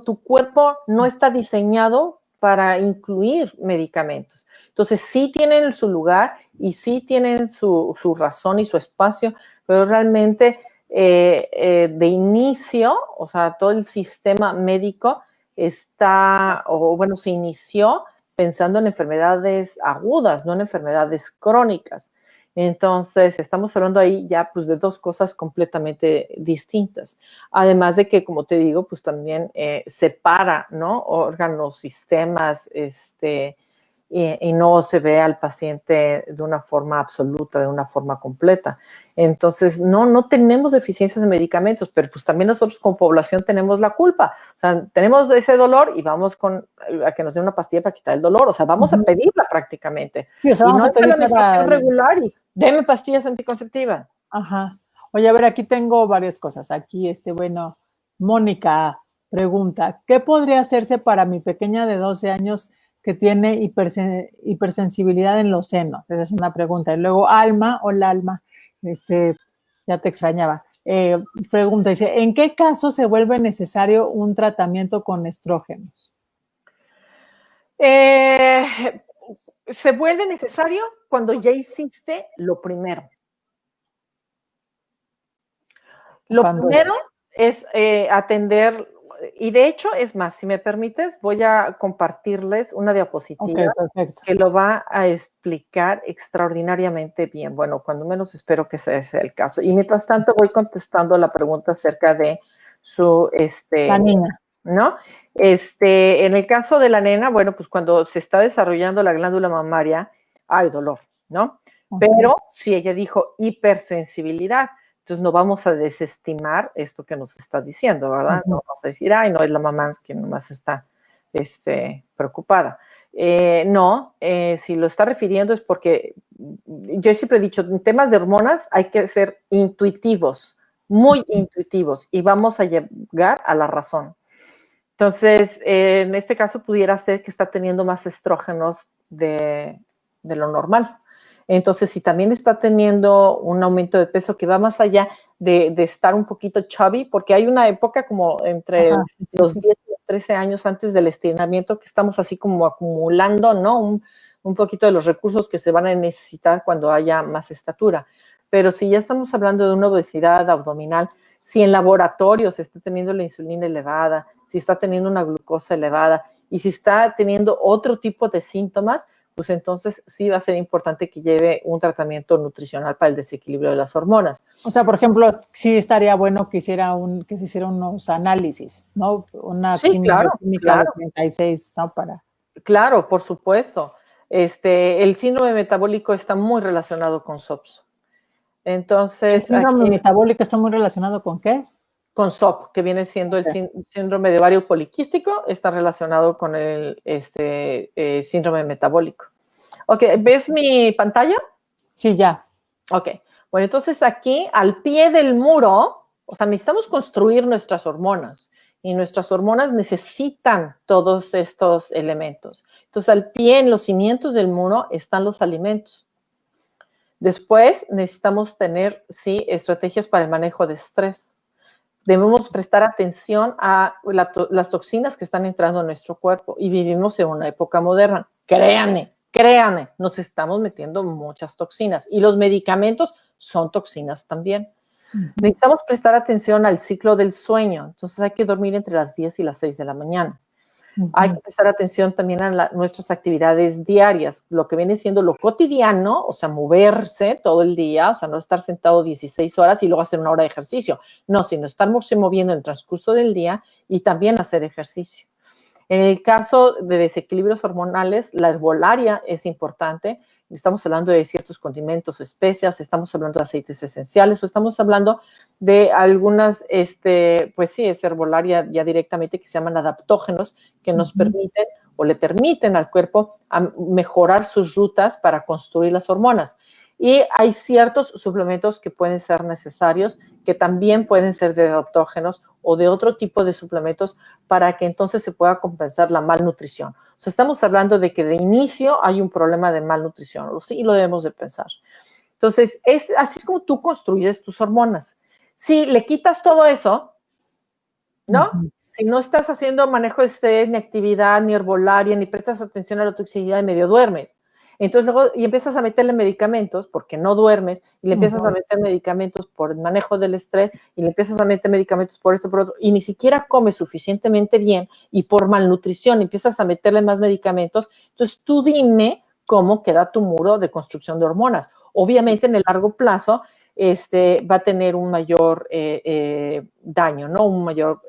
tu cuerpo no está diseñado para incluir medicamentos. Entonces, sí tienen su lugar y sí tienen su razón y su espacio, pero realmente de inicio, o sea, todo el sistema médico se inició pensando en enfermedades agudas, no en enfermedades crónicas. Entonces, estamos hablando ahí ya pues de dos cosas completamente distintas. Además de que, como te digo, pues también separa, ¿no? Órganos, sistemas, y no se ve al paciente de una forma absoluta, de una forma completa. Entonces, no tenemos deficiencias de medicamentos, pero pues también nosotros como población tenemos la culpa. O sea, tenemos ese dolor y vamos a que nos den una pastilla para quitar el dolor. O sea, vamos a pedirla prácticamente. Sí, o sea, Y vamos no a es a pedir la para menstruación regular y deme pastillas anticonceptivas. Ajá. Oye, a ver, aquí tengo varias cosas. Aquí, bueno, Mónica pregunta, ¿qué podría hacerse para mi pequeña de 12 años que tiene hipersensibilidad en los senos? Esa es una pregunta. Y luego Alma, hola Alma, ya te extrañaba. Pregunta, dice, ¿en qué caso se vuelve necesario un tratamiento con estrógenos? Eh, Se vuelve necesario cuando ya hiciste lo primero. Lo Cuando, primero es atender, y de hecho, es más, si me permites, voy a compartirles una ok, diapositiva perfecto. que lo va a explicar extraordinariamente bien. Bueno, cuando menos espero que ese sea el caso. Y mientras tanto voy contestando la pregunta acerca de su, La niña. ¿no? En el caso de la nena, bueno, pues cuando se está desarrollando la glándula mamaria, hay dolor, ¿no? Ok. Pero si ella dijo hipersensibilidad, entonces no vamos a desestimar esto que nos está diciendo, ¿verdad? Ujú. No vamos a decir, ay, no es la mamá quien nomás está preocupada. No, si lo está refiriendo es porque yo siempre he dicho, en temas de hormonas hay que ser intuitivos, muy intuitivos, y vamos a llegar a la razón. Entonces, en este caso pudiera ser que está teniendo más estrógenos de lo normal. Entonces, si también está teniendo un aumento de peso que va más allá de estar un poquito chubby, porque hay una época como entre Ajá, sí, sí, los sí. 10 y los 13 años antes del estrenamiento que estamos así como acumulando, ¿no? Un poquito de los recursos que se van a necesitar cuando haya más estatura. Pero si ya estamos hablando de una obesidad abdominal, si en laboratorio se está teniendo la insulina elevada, si está teniendo una glucosa elevada y si está teniendo otro tipo de síntomas, pues entonces sí va a ser importante que lleve un tratamiento nutricional para el desequilibrio de las hormonas. O sea, por ejemplo, sí estaría bueno que que se hicieran unos análisis, ¿no? Una Sí, claro, bioquímica de claro. 36, ¿no? Claro, por supuesto. El síndrome metabólico está muy relacionado con SOPS. ¿El Entonces, síndrome aquí metabólico está muy relacionado con qué? con SOP, que viene siendo el síndrome de ovario poliquístico, está relacionado con el síndrome metabólico. Ok, ¿ves mi pantalla? Sí, ya. Ok, bueno, entonces aquí al pie del muro, o sea, necesitamos construir nuestras hormonas y nuestras hormonas necesitan todos estos elementos. Entonces al pie, en los cimientos del muro, están los alimentos. Después necesitamos tener, sí, estrategias para el manejo de estrés. Debemos prestar atención a las toxinas que están entrando en nuestro cuerpo y vivimos en una época moderna. Créanme, nos estamos metiendo muchas toxinas y los medicamentos son toxinas también. Necesitamos prestar atención al ciclo del sueño, entonces hay que dormir entre las 10 y las 6 de la mañana. Hay que prestar atención también a nuestras actividades diarias, lo que viene siendo lo cotidiano, o sea, moverse todo el día, o sea, no estar sentado 16 horas y luego hacer una hora de ejercicio. No, sino estarse moviendo en el transcurso del día y también hacer ejercicio. En el caso de desequilibrios hormonales, la herbolaria es importante. Estamos hablando de ciertos condimentos, especias, estamos hablando de aceites esenciales o estamos hablando de algunas, pues sí, es herbolaria ya directamente que se llaman adaptógenos que nos permiten o le permiten al cuerpo a mejorar sus rutas para construir las hormonas. Y hay ciertos suplementos que pueden ser necesarios, que también pueden ser de adaptógenos o de otro tipo de suplementos para que entonces se pueda compensar la malnutrición. O sea, estamos hablando de que de inicio hay un problema de malnutrición, sí, lo debemos de pensar. Entonces, así es como tú construyes tus hormonas. Si le quitas todo eso, ¿no? Si no estás haciendo manejo de estrés, ni actividad, ni herbolaria, ni prestas atención a la toxicidad y medio duermes. Entonces luego y empiezas a meterle medicamentos porque no duermes y le empiezas a meter medicamentos por el manejo del estrés y le empiezas a meter medicamentos por esto, por otro, y ni siquiera comes suficientemente bien y por malnutrición empiezas a meterle más medicamentos. Entonces tú dime cómo queda tu muro de construcción de hormonas. Obviamente en el largo plazo va a tener un mayor daño, ¿no? Un mayor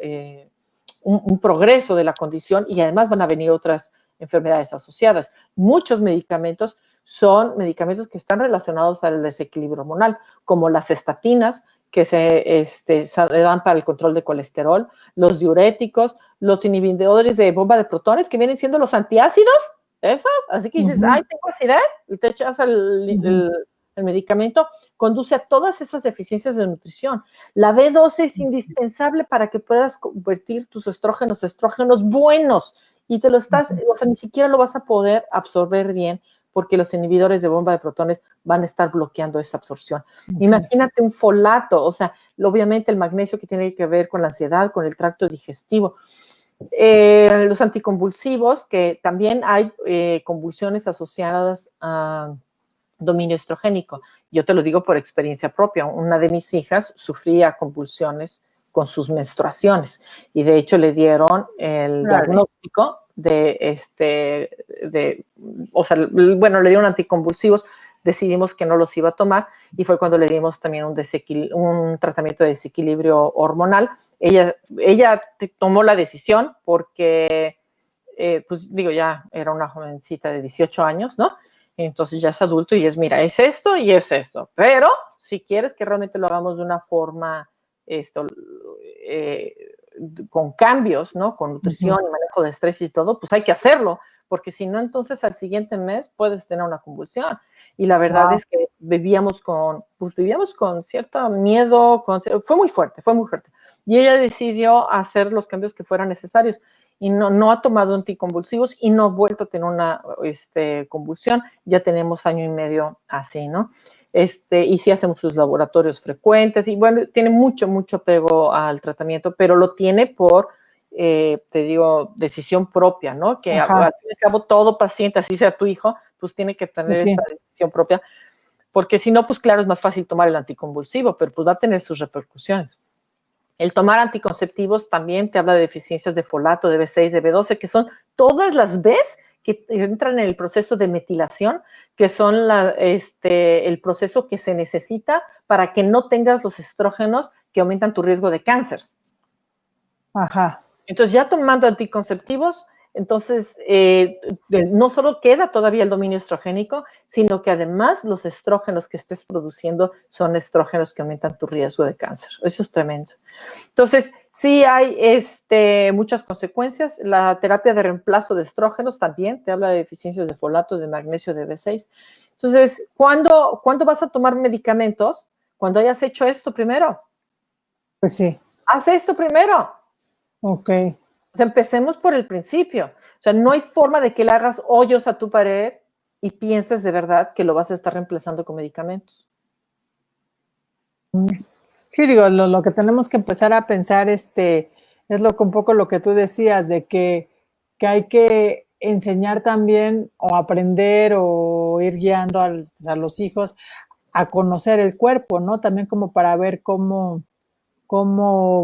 un progreso de la condición y además van a venir otras enfermedades asociadas. Muchos medicamentos son medicamentos que están relacionados al desequilibrio hormonal, como las estatinas, que se dan para el control de colesterol, los diuréticos, los inhibidores de bomba de protones, que vienen siendo los antiácidos, esos. Así que dices, ay, tengo acidez, y te echas el medicamento, conduce a todas esas deficiencias de nutrición. La B12 es indispensable para que puedas convertir tus estrógenos buenos y te lo estás, o sea, ni siquiera lo vas a poder absorber bien porque los inhibidores de bomba de protones van a estar bloqueando esa absorción. Imagínate un folato, o sea, obviamente el magnesio que tiene que ver con la ansiedad, con el tracto digestivo. Los anticonvulsivos, que también hay convulsiones asociadas a dominio estrogénico. Yo te lo digo por experiencia propia. Una de mis hijas sufría convulsiones con sus menstruaciones y de hecho le dieron el diagnóstico o sea, bueno, le dieron anticonvulsivos, decidimos que no los iba a tomar y fue cuando le dimos también un tratamiento de desequilibrio hormonal. Ella tomó la decisión porque, pues digo, ya era una jovencita de 18 años, ¿no? Entonces ya es adulto y es, mira, es esto y es esto. Pero si quieres que realmente lo hagamos de una forma con cambios, ¿no? Con nutrición y manejo de estrés y todo, pues hay que hacerlo, porque si no, entonces al siguiente mes puedes tener una convulsión. Y la verdad es que vivíamos con cierto miedo, fue muy fuerte. Y ella decidió hacer los cambios que fueran necesarios y no ha tomado anticonvulsivos y no ha vuelto a tener una convulsión. Ya tenemos 1 año y medio así, ¿no? Y sí hacemos sus laboratorios frecuentes y bueno, tiene mucho apego al tratamiento, pero lo tiene por, te digo, decisión propia, ¿no? Que al fin y al cabo todo paciente, así sea tu hijo, pues tiene que tener esta decisión propia, porque si no, pues claro, es más fácil tomar el anticonvulsivo, pero pues va a tener sus repercusiones. El tomar anticonceptivos también te habla de deficiencias de folato, de B6, de B12, que son todas las Bs que entran en el proceso de metilación, que son el proceso que se necesita para que no tengas los estrógenos que aumentan tu riesgo de cáncer. Ajá. Entonces, ya tomando anticonceptivos, Entonces, no solo queda todavía el dominio estrogénico, sino que además los estrógenos que estés produciendo son estrógenos que aumentan tu riesgo de cáncer. Eso es tremendo. Entonces, sí hay muchas consecuencias. La terapia de reemplazo de estrógenos también te habla de deficiencias de folato, de magnesio, de B6. Entonces, ¿cuándo vas a tomar medicamentos? Cuando hayas hecho esto primero. Pues sí. Haz esto primero. Ok. O sea, empecemos por el principio. O sea, no hay forma de que le hagas hoyos a tu pared y pienses de verdad que lo vas a estar reemplazando con medicamentos. Sí, digo, lo que tenemos que empezar a pensar es un poco lo que tú decías, de que hay que enseñar también o aprender o ir guiando a los hijos a conocer el cuerpo, ¿no? También como para ver cómo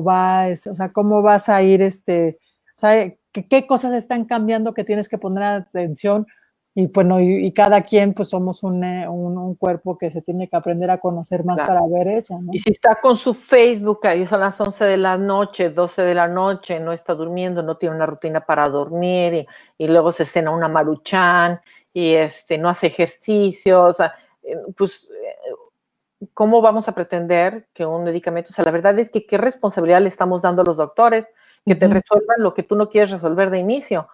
va, o sea, cómo vas a ir, o sea, qué cosas están cambiando que tienes que poner atención y bueno, y cada quien pues somos un cuerpo que se tiene que aprender a conocer más Claro. para ver eso, ¿no? Y si está con su Facebook, ahí son las 11 de la noche, 12 de la noche, no está durmiendo, no tiene una rutina para dormir y luego se cena una maruchan y no hace ejercicio, o sea, pues, ¿cómo vamos a pretender que un medicamento, o sea, la verdad es que qué responsabilidad le estamos dando a los doctores que te resuelvan lo que tú no quieres resolver de inicio?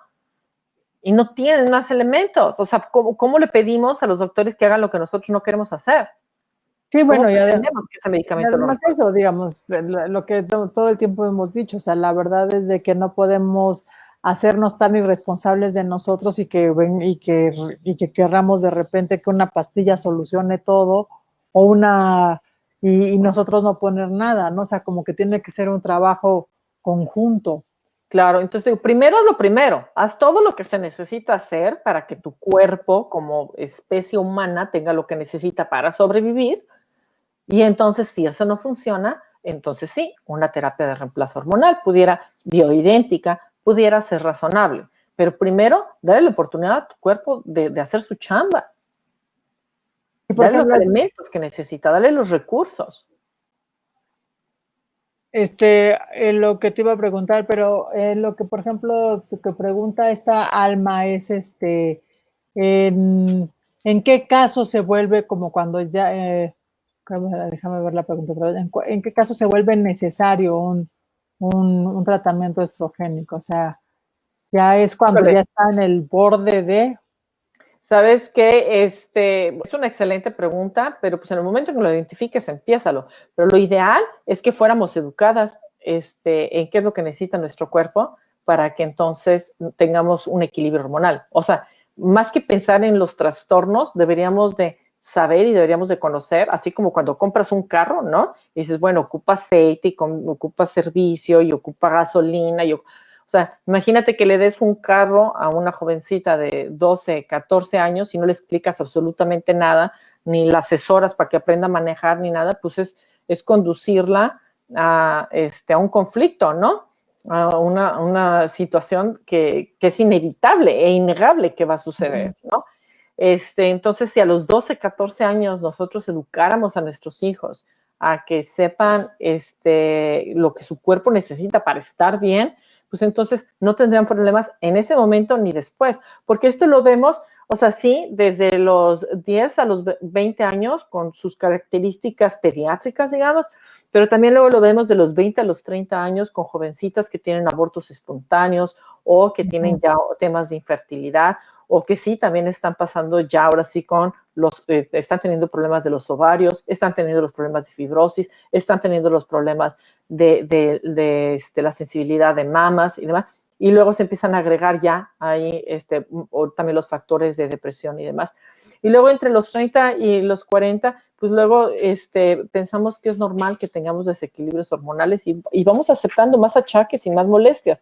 Y no tienen más elementos, o sea, ¿cómo le pedimos a los doctores que hagan lo que nosotros no queremos hacer? Sí, bueno, ¿Cómo pretendemos que ese medicamento lo además resuelva? eso, digamos, lo que todo el tiempo hemos dicho, o sea, la verdad es de que no podemos hacernos tan irresponsables de nosotros y que querramos de repente que una pastilla solucione todo o y nosotros no poner nada, ¿no? O sea, como que tiene que ser un trabajo conjunto. Claro, entonces digo, primero es lo primero, haz todo lo que se necesita hacer para que tu cuerpo como especie humana tenga lo que necesita para sobrevivir y entonces si eso no funciona, entonces sí, una terapia de reemplazo hormonal bioidéntica, pudiera ser razonable, pero primero dale la oportunidad a tu cuerpo de hacer su chamba, Y por dale los ejemplo, elementos que necesita, dale los recursos. lo que te iba a preguntar, pero lo que, por ejemplo, que pregunta esta Alma es, en, ¿en qué caso se vuelve como cuando ya, déjame ver la pregunta, pero ¿en qué caso se vuelve necesario un tratamiento estrogénico? O sea, ya es cuando Híjole, ya está en el borde de... ¿sabes qué? Es una excelente pregunta, pero pues en el momento en que lo identifiques, empiézalo. Pero lo ideal es que fuéramos educadas en qué es lo que necesita nuestro cuerpo para que entonces tengamos un equilibrio hormonal. O sea, más que pensar en los trastornos, deberíamos de saber y deberíamos de conocer, así como cuando compras un carro, ¿no? Y dices, bueno, ocupa aceite y ocupa servicio y ocupa gasolina o sea, imagínate que le des un carro a una jovencita de 12, 14 años y no le explicas absolutamente nada, ni la asesoras para que aprenda a manejar ni nada, pues es conducirla a un conflicto, ¿no? A una situación que es inevitable e innegable que va a suceder, ¿no? Entonces, si a los 12, 14 años nosotros educáramos a nuestros hijos a que sepan lo que su cuerpo necesita para estar bien, pues entonces no tendrán problemas en ese momento ni después, porque esto lo vemos, o sea, sí, desde los 10 a los 20 años con sus características pediátricas, digamos, pero también luego lo vemos de los 20 a los 30 años con jovencitas que tienen abortos espontáneos o que tienen ya temas de infertilidad o que sí también están pasando ya ahora sí con están teniendo problemas de los ovarios, están teniendo los problemas de fibrosis, están teniendo los problemas de la sensibilidad de mamas y demás, y luego se empiezan a agregar ya ahí o también los factores de depresión y demás. Y luego entre los 30 y los 40, pues luego pensamos que es normal que tengamos desequilibrios hormonales y vamos aceptando más achaques y más molestias.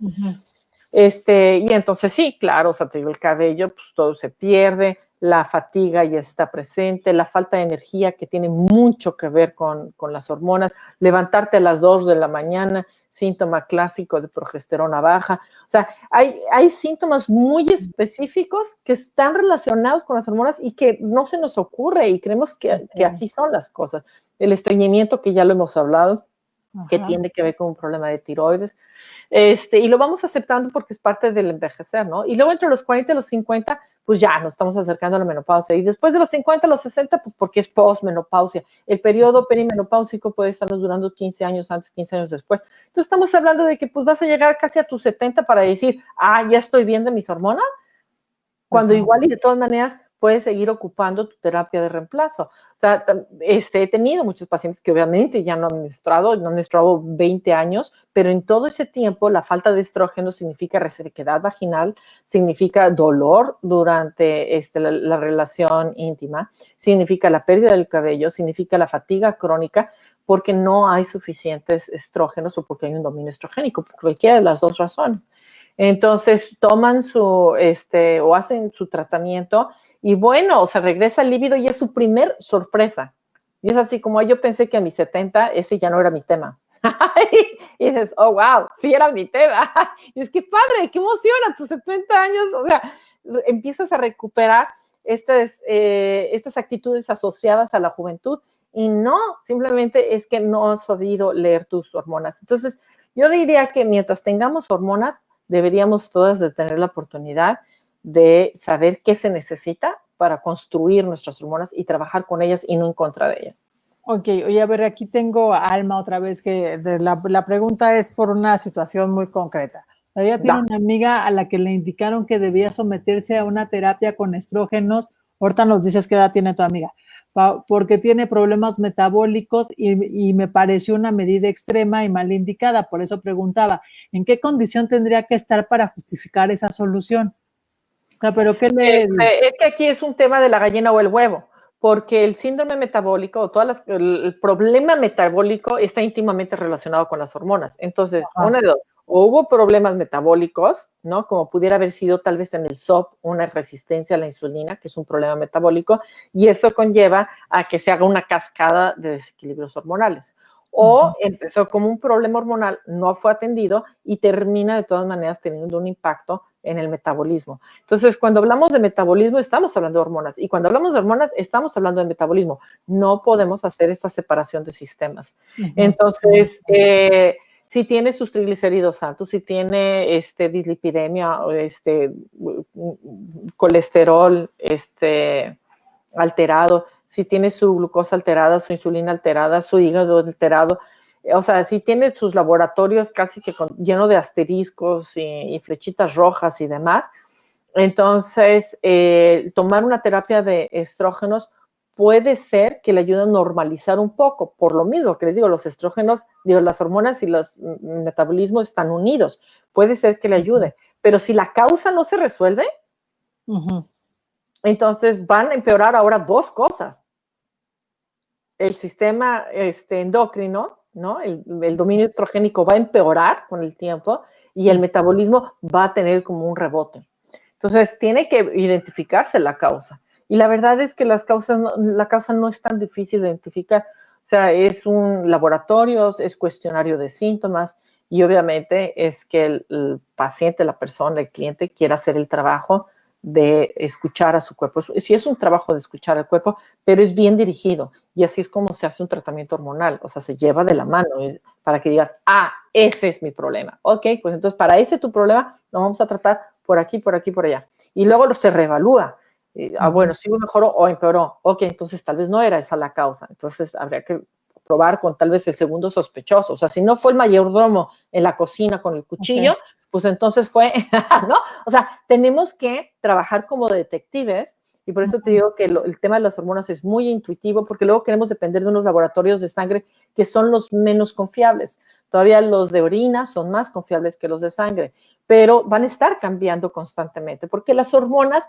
Y entonces sí, claro, o sea, te digo, el cabello, pues todo se pierde, la fatiga ya está presente, la falta de energía que tiene mucho que ver con las hormonas, levantarte a las 2 de la mañana, síntoma clásico de progesterona baja. O sea, hay síntomas muy específicos que están relacionados con las hormonas y que no se nos ocurre y creemos que así son las cosas. El estreñimiento, que ya lo hemos hablado, que Ajá. tiene que ver con un problema de tiroides. Y lo vamos aceptando porque es parte del envejecer, ¿no? Y luego entre los 40 y los 50, pues ya nos estamos acercando a la menopausia. Y después de los 50 a los 60, pues porque es postmenopausia. El periodo perimenopáusico puede estarnos durando 15 años antes, 15 años después. Entonces estamos hablando de que pues vas a llegar casi a tus 70 para decir, ya estoy bien de mis hormonas, Pues cuando no. igual y de todas maneras puedes seguir ocupando tu terapia de reemplazo. O sea, he tenido muchos pacientes que obviamente ya no han menstruado 20 años, pero en todo ese tiempo la falta de estrógeno significa resequedad vaginal, significa dolor durante la relación íntima, significa la pérdida del cabello, significa la fatiga crónica, porque no hay suficientes estrógenos o porque hay un dominio estrogénico, por cualquiera de las dos razones. Entonces toman o hacen su tratamiento y bueno, o sea, regresa el líbido y es su primer sorpresa. Y es así como yo pensé que a mis 70 ese ya no era mi tema. Y dices, oh, wow, sí era mi tema. Y es que padre, qué emoción a tus 70 años. O sea, empiezas a recuperar estas actitudes asociadas a la juventud y no, simplemente es que no has sabido leer tus hormonas. Entonces, yo diría que mientras tengamos hormonas, deberíamos todas de tener la oportunidad de saber qué se necesita para construir nuestras hormonas y trabajar con ellas y no en contra de ellas. Ok, oye, a ver, aquí tengo a Alma otra vez que la pregunta es por una situación muy concreta. Ella tiene una amiga a la que le indicaron que debía someterse a una terapia con estrógenos. Ahorita nos dices qué edad tiene tu amiga, porque tiene problemas metabólicos y me pareció una medida extrema y mal indicada. Por eso preguntaba, ¿en qué condición tendría que estar para justificar esa solución? O sea, ¿pero qué le...? Es que aquí es un tema de la gallina o el huevo, porque el síndrome metabólico o el problema metabólico está íntimamente relacionado con las hormonas. Entonces, una de dos, o hubo problemas metabólicos, ¿no? Como pudiera haber sido tal vez en el SOP una resistencia a la insulina, que es un problema metabólico, y eso conlleva a que se haga una cascada de desequilibrios hormonales. O empezó como un problema hormonal, no fue atendido y termina de todas maneras teniendo un impacto en el metabolismo. Entonces, cuando hablamos de metabolismo, estamos hablando de hormonas. Y cuando hablamos de hormonas, estamos hablando de metabolismo. No podemos hacer esta separación de sistemas. Entonces, si tiene sus triglicéridos altos, si tiene dislipidemia, colesterol alterado, si tiene su glucosa alterada, su insulina alterada, su hígado alterado, o sea, si tiene sus laboratorios casi que lleno de asteriscos y flechitas rojas y demás, entonces tomar una terapia de estrógenos puede ser que le ayude a normalizar un poco, por lo mismo que les digo, los estrógenos, las hormonas y los metabolismos están unidos, puede ser que le ayude, pero si la causa no se resuelve, entonces van a empeorar ahora dos cosas. El sistema endocrino, ¿no? El dominio estrogénico va a empeorar con el tiempo y el metabolismo va a tener como un rebote. Entonces, tiene que identificarse la causa. Y la verdad es que la causa no es tan difícil de identificar. O sea, es un laboratorio, es cuestionario de síntomas y obviamente es que el paciente, la persona, el cliente quiera hacer el trabajo de escuchar a su cuerpo. Sí es un trabajo de escuchar al cuerpo, pero es bien dirigido y así es como se hace un tratamiento hormonal, o sea, se lleva de la mano para que digas, ese es mi problema. Ok, pues entonces para ese tu problema lo vamos a tratar por aquí, por aquí, por allá. Y luego se reevalúa. Bueno, si mejoró o empeoró. Ok, entonces tal vez no era esa la causa. Entonces habría que probar con tal vez el segundo sospechoso. O sea, si no fue el mayordomo en la cocina con el cuchillo, pues entonces fue, ¿no? O sea, tenemos que trabajar como detectives y por eso te digo que el tema de las hormonas es muy intuitivo porque luego queremos depender de unos laboratorios de sangre que son los menos confiables. Todavía los de orina son más confiables que los de sangre, pero van a estar cambiando constantemente porque las hormonas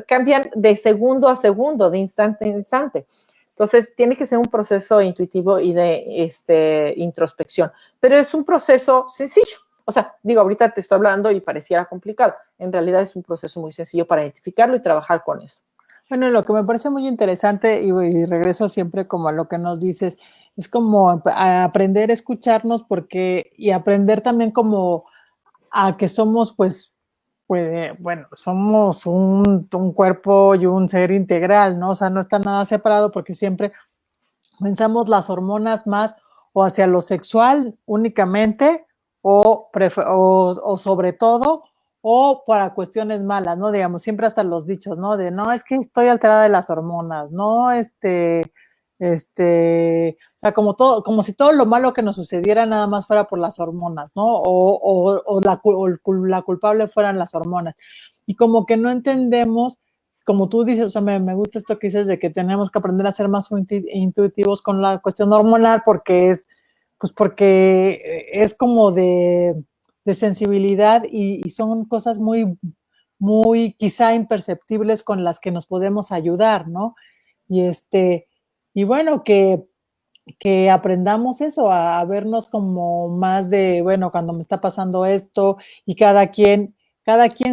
cambian de segundo a segundo, de instante a instante. Entonces, tiene que ser un proceso intuitivo y de introspección, pero es un proceso sencillo. O sea, digo, ahorita te estoy hablando y pareciera complicado. En realidad es un proceso muy sencillo para identificarlo y trabajar con eso. Bueno, lo que me parece muy interesante y regreso siempre como a lo que nos dices, es como a aprender a escucharnos y aprender también como a que somos bueno, somos un cuerpo y un ser integral, ¿no? O sea, no está nada separado porque siempre pensamos las hormonas más o hacia lo sexual únicamente o sobre todo o para cuestiones malas, ¿no? Digamos, siempre hasta los dichos, ¿no? De, no, es que estoy alterada de las hormonas, no, o sea, como todo, como si todo lo malo que nos sucediera nada más fuera por las hormonas, ¿no? La culpable fueran las hormonas. Y como que no entendemos, como tú dices, o sea, me gusta esto que dices de que tenemos que aprender a ser más intuitivos con la cuestión hormonal porque es como de sensibilidad y son cosas muy quizá imperceptibles con las que nos podemos ayudar, ¿no? Y y bueno, que aprendamos eso, a vernos como más de, bueno, cuando me está pasando esto y cada quien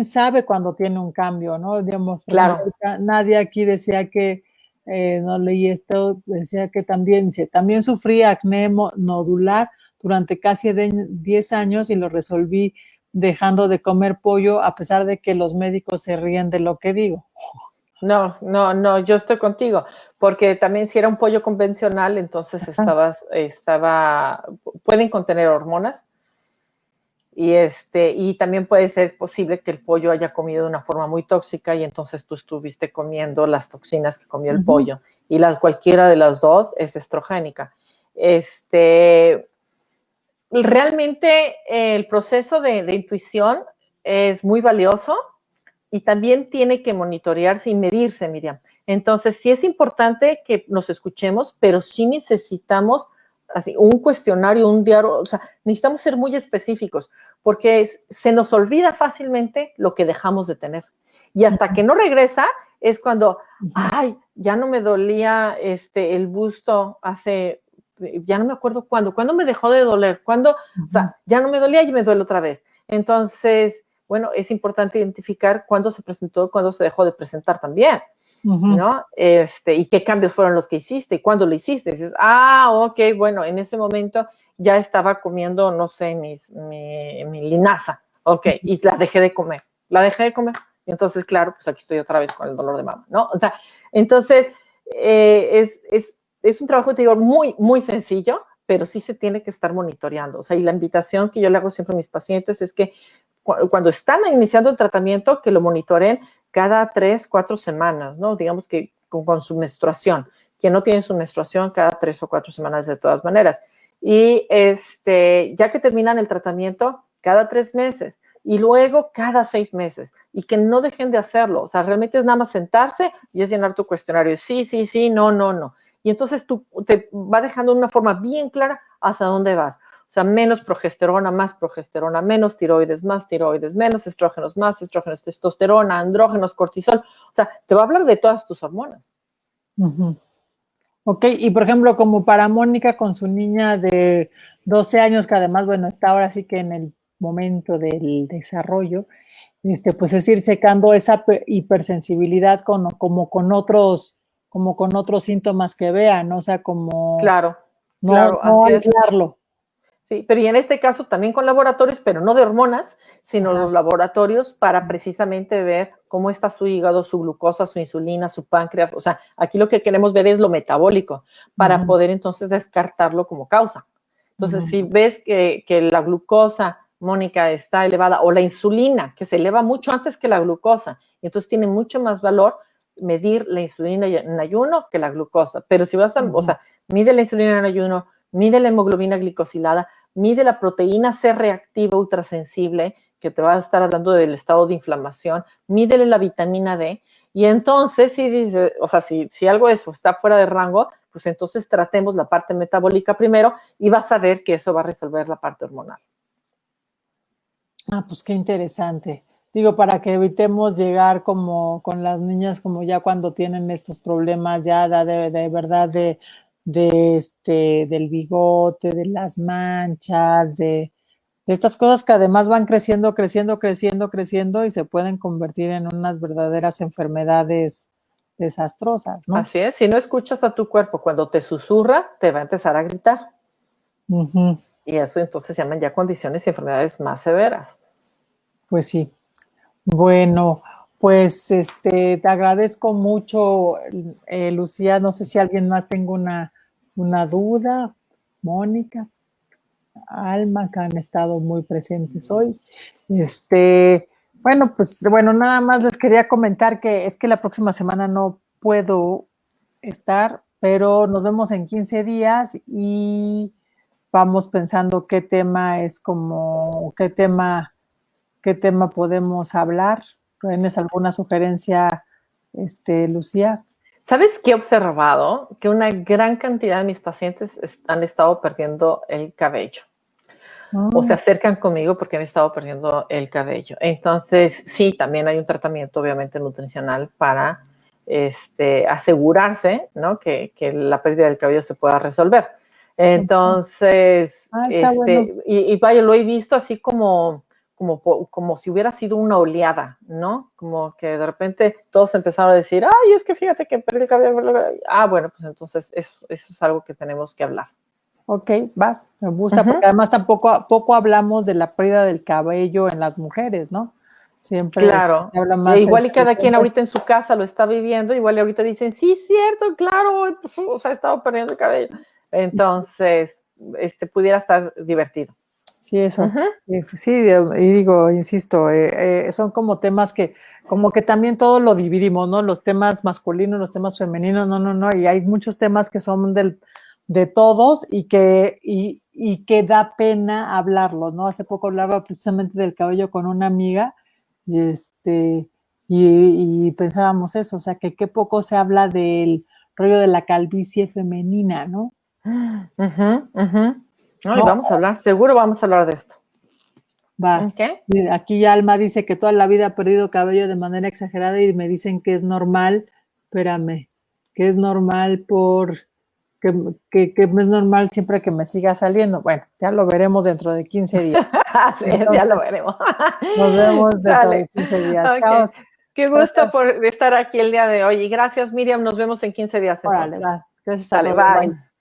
sabe cuando tiene un cambio, ¿no? Digamos, por ejemplo, Claro. nadie aquí decía que, no leí esto, decía que también sufrí acné nodular durante casi 10 años y lo resolví dejando de comer pollo a pesar de que los médicos se ríen de lo que digo. No, no, no, yo estoy contigo, porque también si era un pollo convencional, entonces pueden contener hormonas y también puede ser posible que el pollo haya comido de una forma muy tóxica y entonces tú estuviste comiendo las toxinas que comió el pollo y cualquiera de las dos es estrogénica. Realmente el proceso de intuición es muy valioso y también tiene que monitorearse y medirse, Miriam. Entonces, sí es importante que nos escuchemos, pero sí necesitamos así, un cuestionario, un diario, o sea, necesitamos ser muy específicos, porque se nos olvida fácilmente lo que dejamos de tener. Y hasta que no regresa, es cuando, ay, ya no me dolía el busto ya no me acuerdo cuándo me dejó de doler, o sea, ya no me dolía y me duele otra vez. Entonces, bueno, es importante identificar cuándo se presentó, cuándo se dejó de presentar también, ¿no? Y qué cambios fueron los que hiciste y cuándo lo hiciste. Y dices, ok, bueno, en ese momento ya estaba comiendo, no sé, mi linaza, ok, y la dejé de comer. Y entonces, claro, pues aquí estoy otra vez con el dolor de mama, ¿no? O sea, entonces, es un trabajo, te digo, muy, muy sencillo, pero sí se tiene que estar monitoreando. O sea, y la invitación que yo le hago siempre a mis pacientes es que cuando están iniciando el tratamiento, que lo monitoren cada 3, 4 semanas, ¿no? Digamos que con su menstruación. Quien no tiene su menstruación cada 3 o 4 semanas de todas maneras. Y ya que terminan el tratamiento, cada 3 meses y luego cada 6 meses y que no dejen de hacerlo. O sea, realmente es nada más sentarse y es llenar tu cuestionario. Sí, sí, sí, no, no, no. Y entonces tú te va dejando de una forma bien clara hacia dónde vas. O sea, menos progesterona, más progesterona, menos tiroides, más tiroides, menos estrógenos, más estrógenos, testosterona, andrógenos, cortisol. O sea, te va a hablar de todas tus hormonas. Ok, y por ejemplo, como para Mónica con su niña de 12 años, que además, bueno, está ahora sí que en el momento del desarrollo, pues es ir checando esa hipersensibilidad como con otros síntomas que vean, ¿no? O sea, como Claro, no, claro, no así es. aislarlo. Sí, pero y en este caso también con laboratorios, pero no de hormonas, sino los laboratorios para precisamente ver cómo está su hígado, su glucosa, su insulina, su páncreas. O sea, aquí lo que queremos ver es lo metabólico para poder entonces descartarlo como causa. Entonces, si ves que la glucosa, Mónica, está elevada, o la insulina, que se eleva mucho antes que la glucosa, y entonces tiene mucho más valor medir la insulina en ayuno que la glucosa. Pero si vas a, o sea, mide la insulina en ayuno, mide la hemoglobina glicosilada, mide la proteína C reactiva ultrasensible, que te va a estar hablando del estado de inflamación, mídele la vitamina D, y entonces si dice, o sea, si algo de eso está fuera de rango, pues entonces tratemos la parte metabólica primero y vas a ver que eso va a resolver la parte hormonal. Pues qué interesante. Digo, para que evitemos llegar como con las niñas, como ya cuando tienen estos problemas ya de verdad del bigote, de las manchas, de estas cosas que además van creciendo, creciendo, creciendo, creciendo y se pueden convertir en unas verdaderas enfermedades desastrosas, ¿no? Así es, si no escuchas a tu cuerpo cuando te susurra, te va a empezar a gritar. Y eso entonces se llaman ya condiciones y enfermedades más severas. Pues sí. Bueno, pues te agradezco mucho, Lucía. No sé si alguien más tenga una duda. Mónica, Alma, que han estado muy presentes hoy. Bueno, pues bueno, nada más les quería comentar que es que la próxima semana no puedo estar, pero nos vemos en 15 días y vamos pensando qué tema es como, qué tema podemos hablar. ¿Tienes alguna sugerencia, Lucía? ¿Sabes qué he observado? Que una gran cantidad de mis pacientes han estado perdiendo el cabello. O se acercan conmigo porque han estado perdiendo el cabello. Entonces, sí, también hay un tratamiento, obviamente, nutricional para asegurarse, ¿no? que la pérdida del cabello se pueda resolver. Entonces, bueno. y vaya, lo he visto así como si hubiera sido una oleada, ¿no? Como que de repente todos empezaron a decir, ay, es que fíjate que perdí el cabello. Ah, bueno, pues entonces eso es algo que tenemos que hablar. Ok, va, me gusta, porque además poco hablamos de la pérdida del cabello en las mujeres, ¿no? Siempre claro. se habla más. Igual y cada quien ahorita en su casa lo está viviendo, igual y ahorita dicen, sí, cierto, claro, o sea, he estado perdiendo el cabello. Entonces, pudiera estar divertido. Sí, eso. Sí, y digo, insisto, son como temas que, como que también todo lo dividimos, ¿no? Los temas masculinos, los temas femeninos, no, y hay muchos temas que son de todos y que da pena hablarlos, ¿no? Hace poco hablaba precisamente del cabello con una amiga y pensábamos eso, o sea, que qué poco se habla del rollo de la calvicie femenina, ¿no? No, y vamos a hablar, seguro vamos a hablar de esto. Va. Okay. Aquí Alma dice que toda la vida ha perdido cabello de manera exagerada y me dicen que es normal, espérame, que es normal que es normal siempre que me siga saliendo. Bueno, ya lo veremos dentro de 15 días. Sí, entonces, ya lo veremos. Nos vemos dentro de 15 días. Okay. Chao. Qué gusto por estar aquí el día de hoy. Y gracias, Miriam. Nos vemos en 15 días entonces. Órale, va. Gracias Dale, a todos. bye. Bye.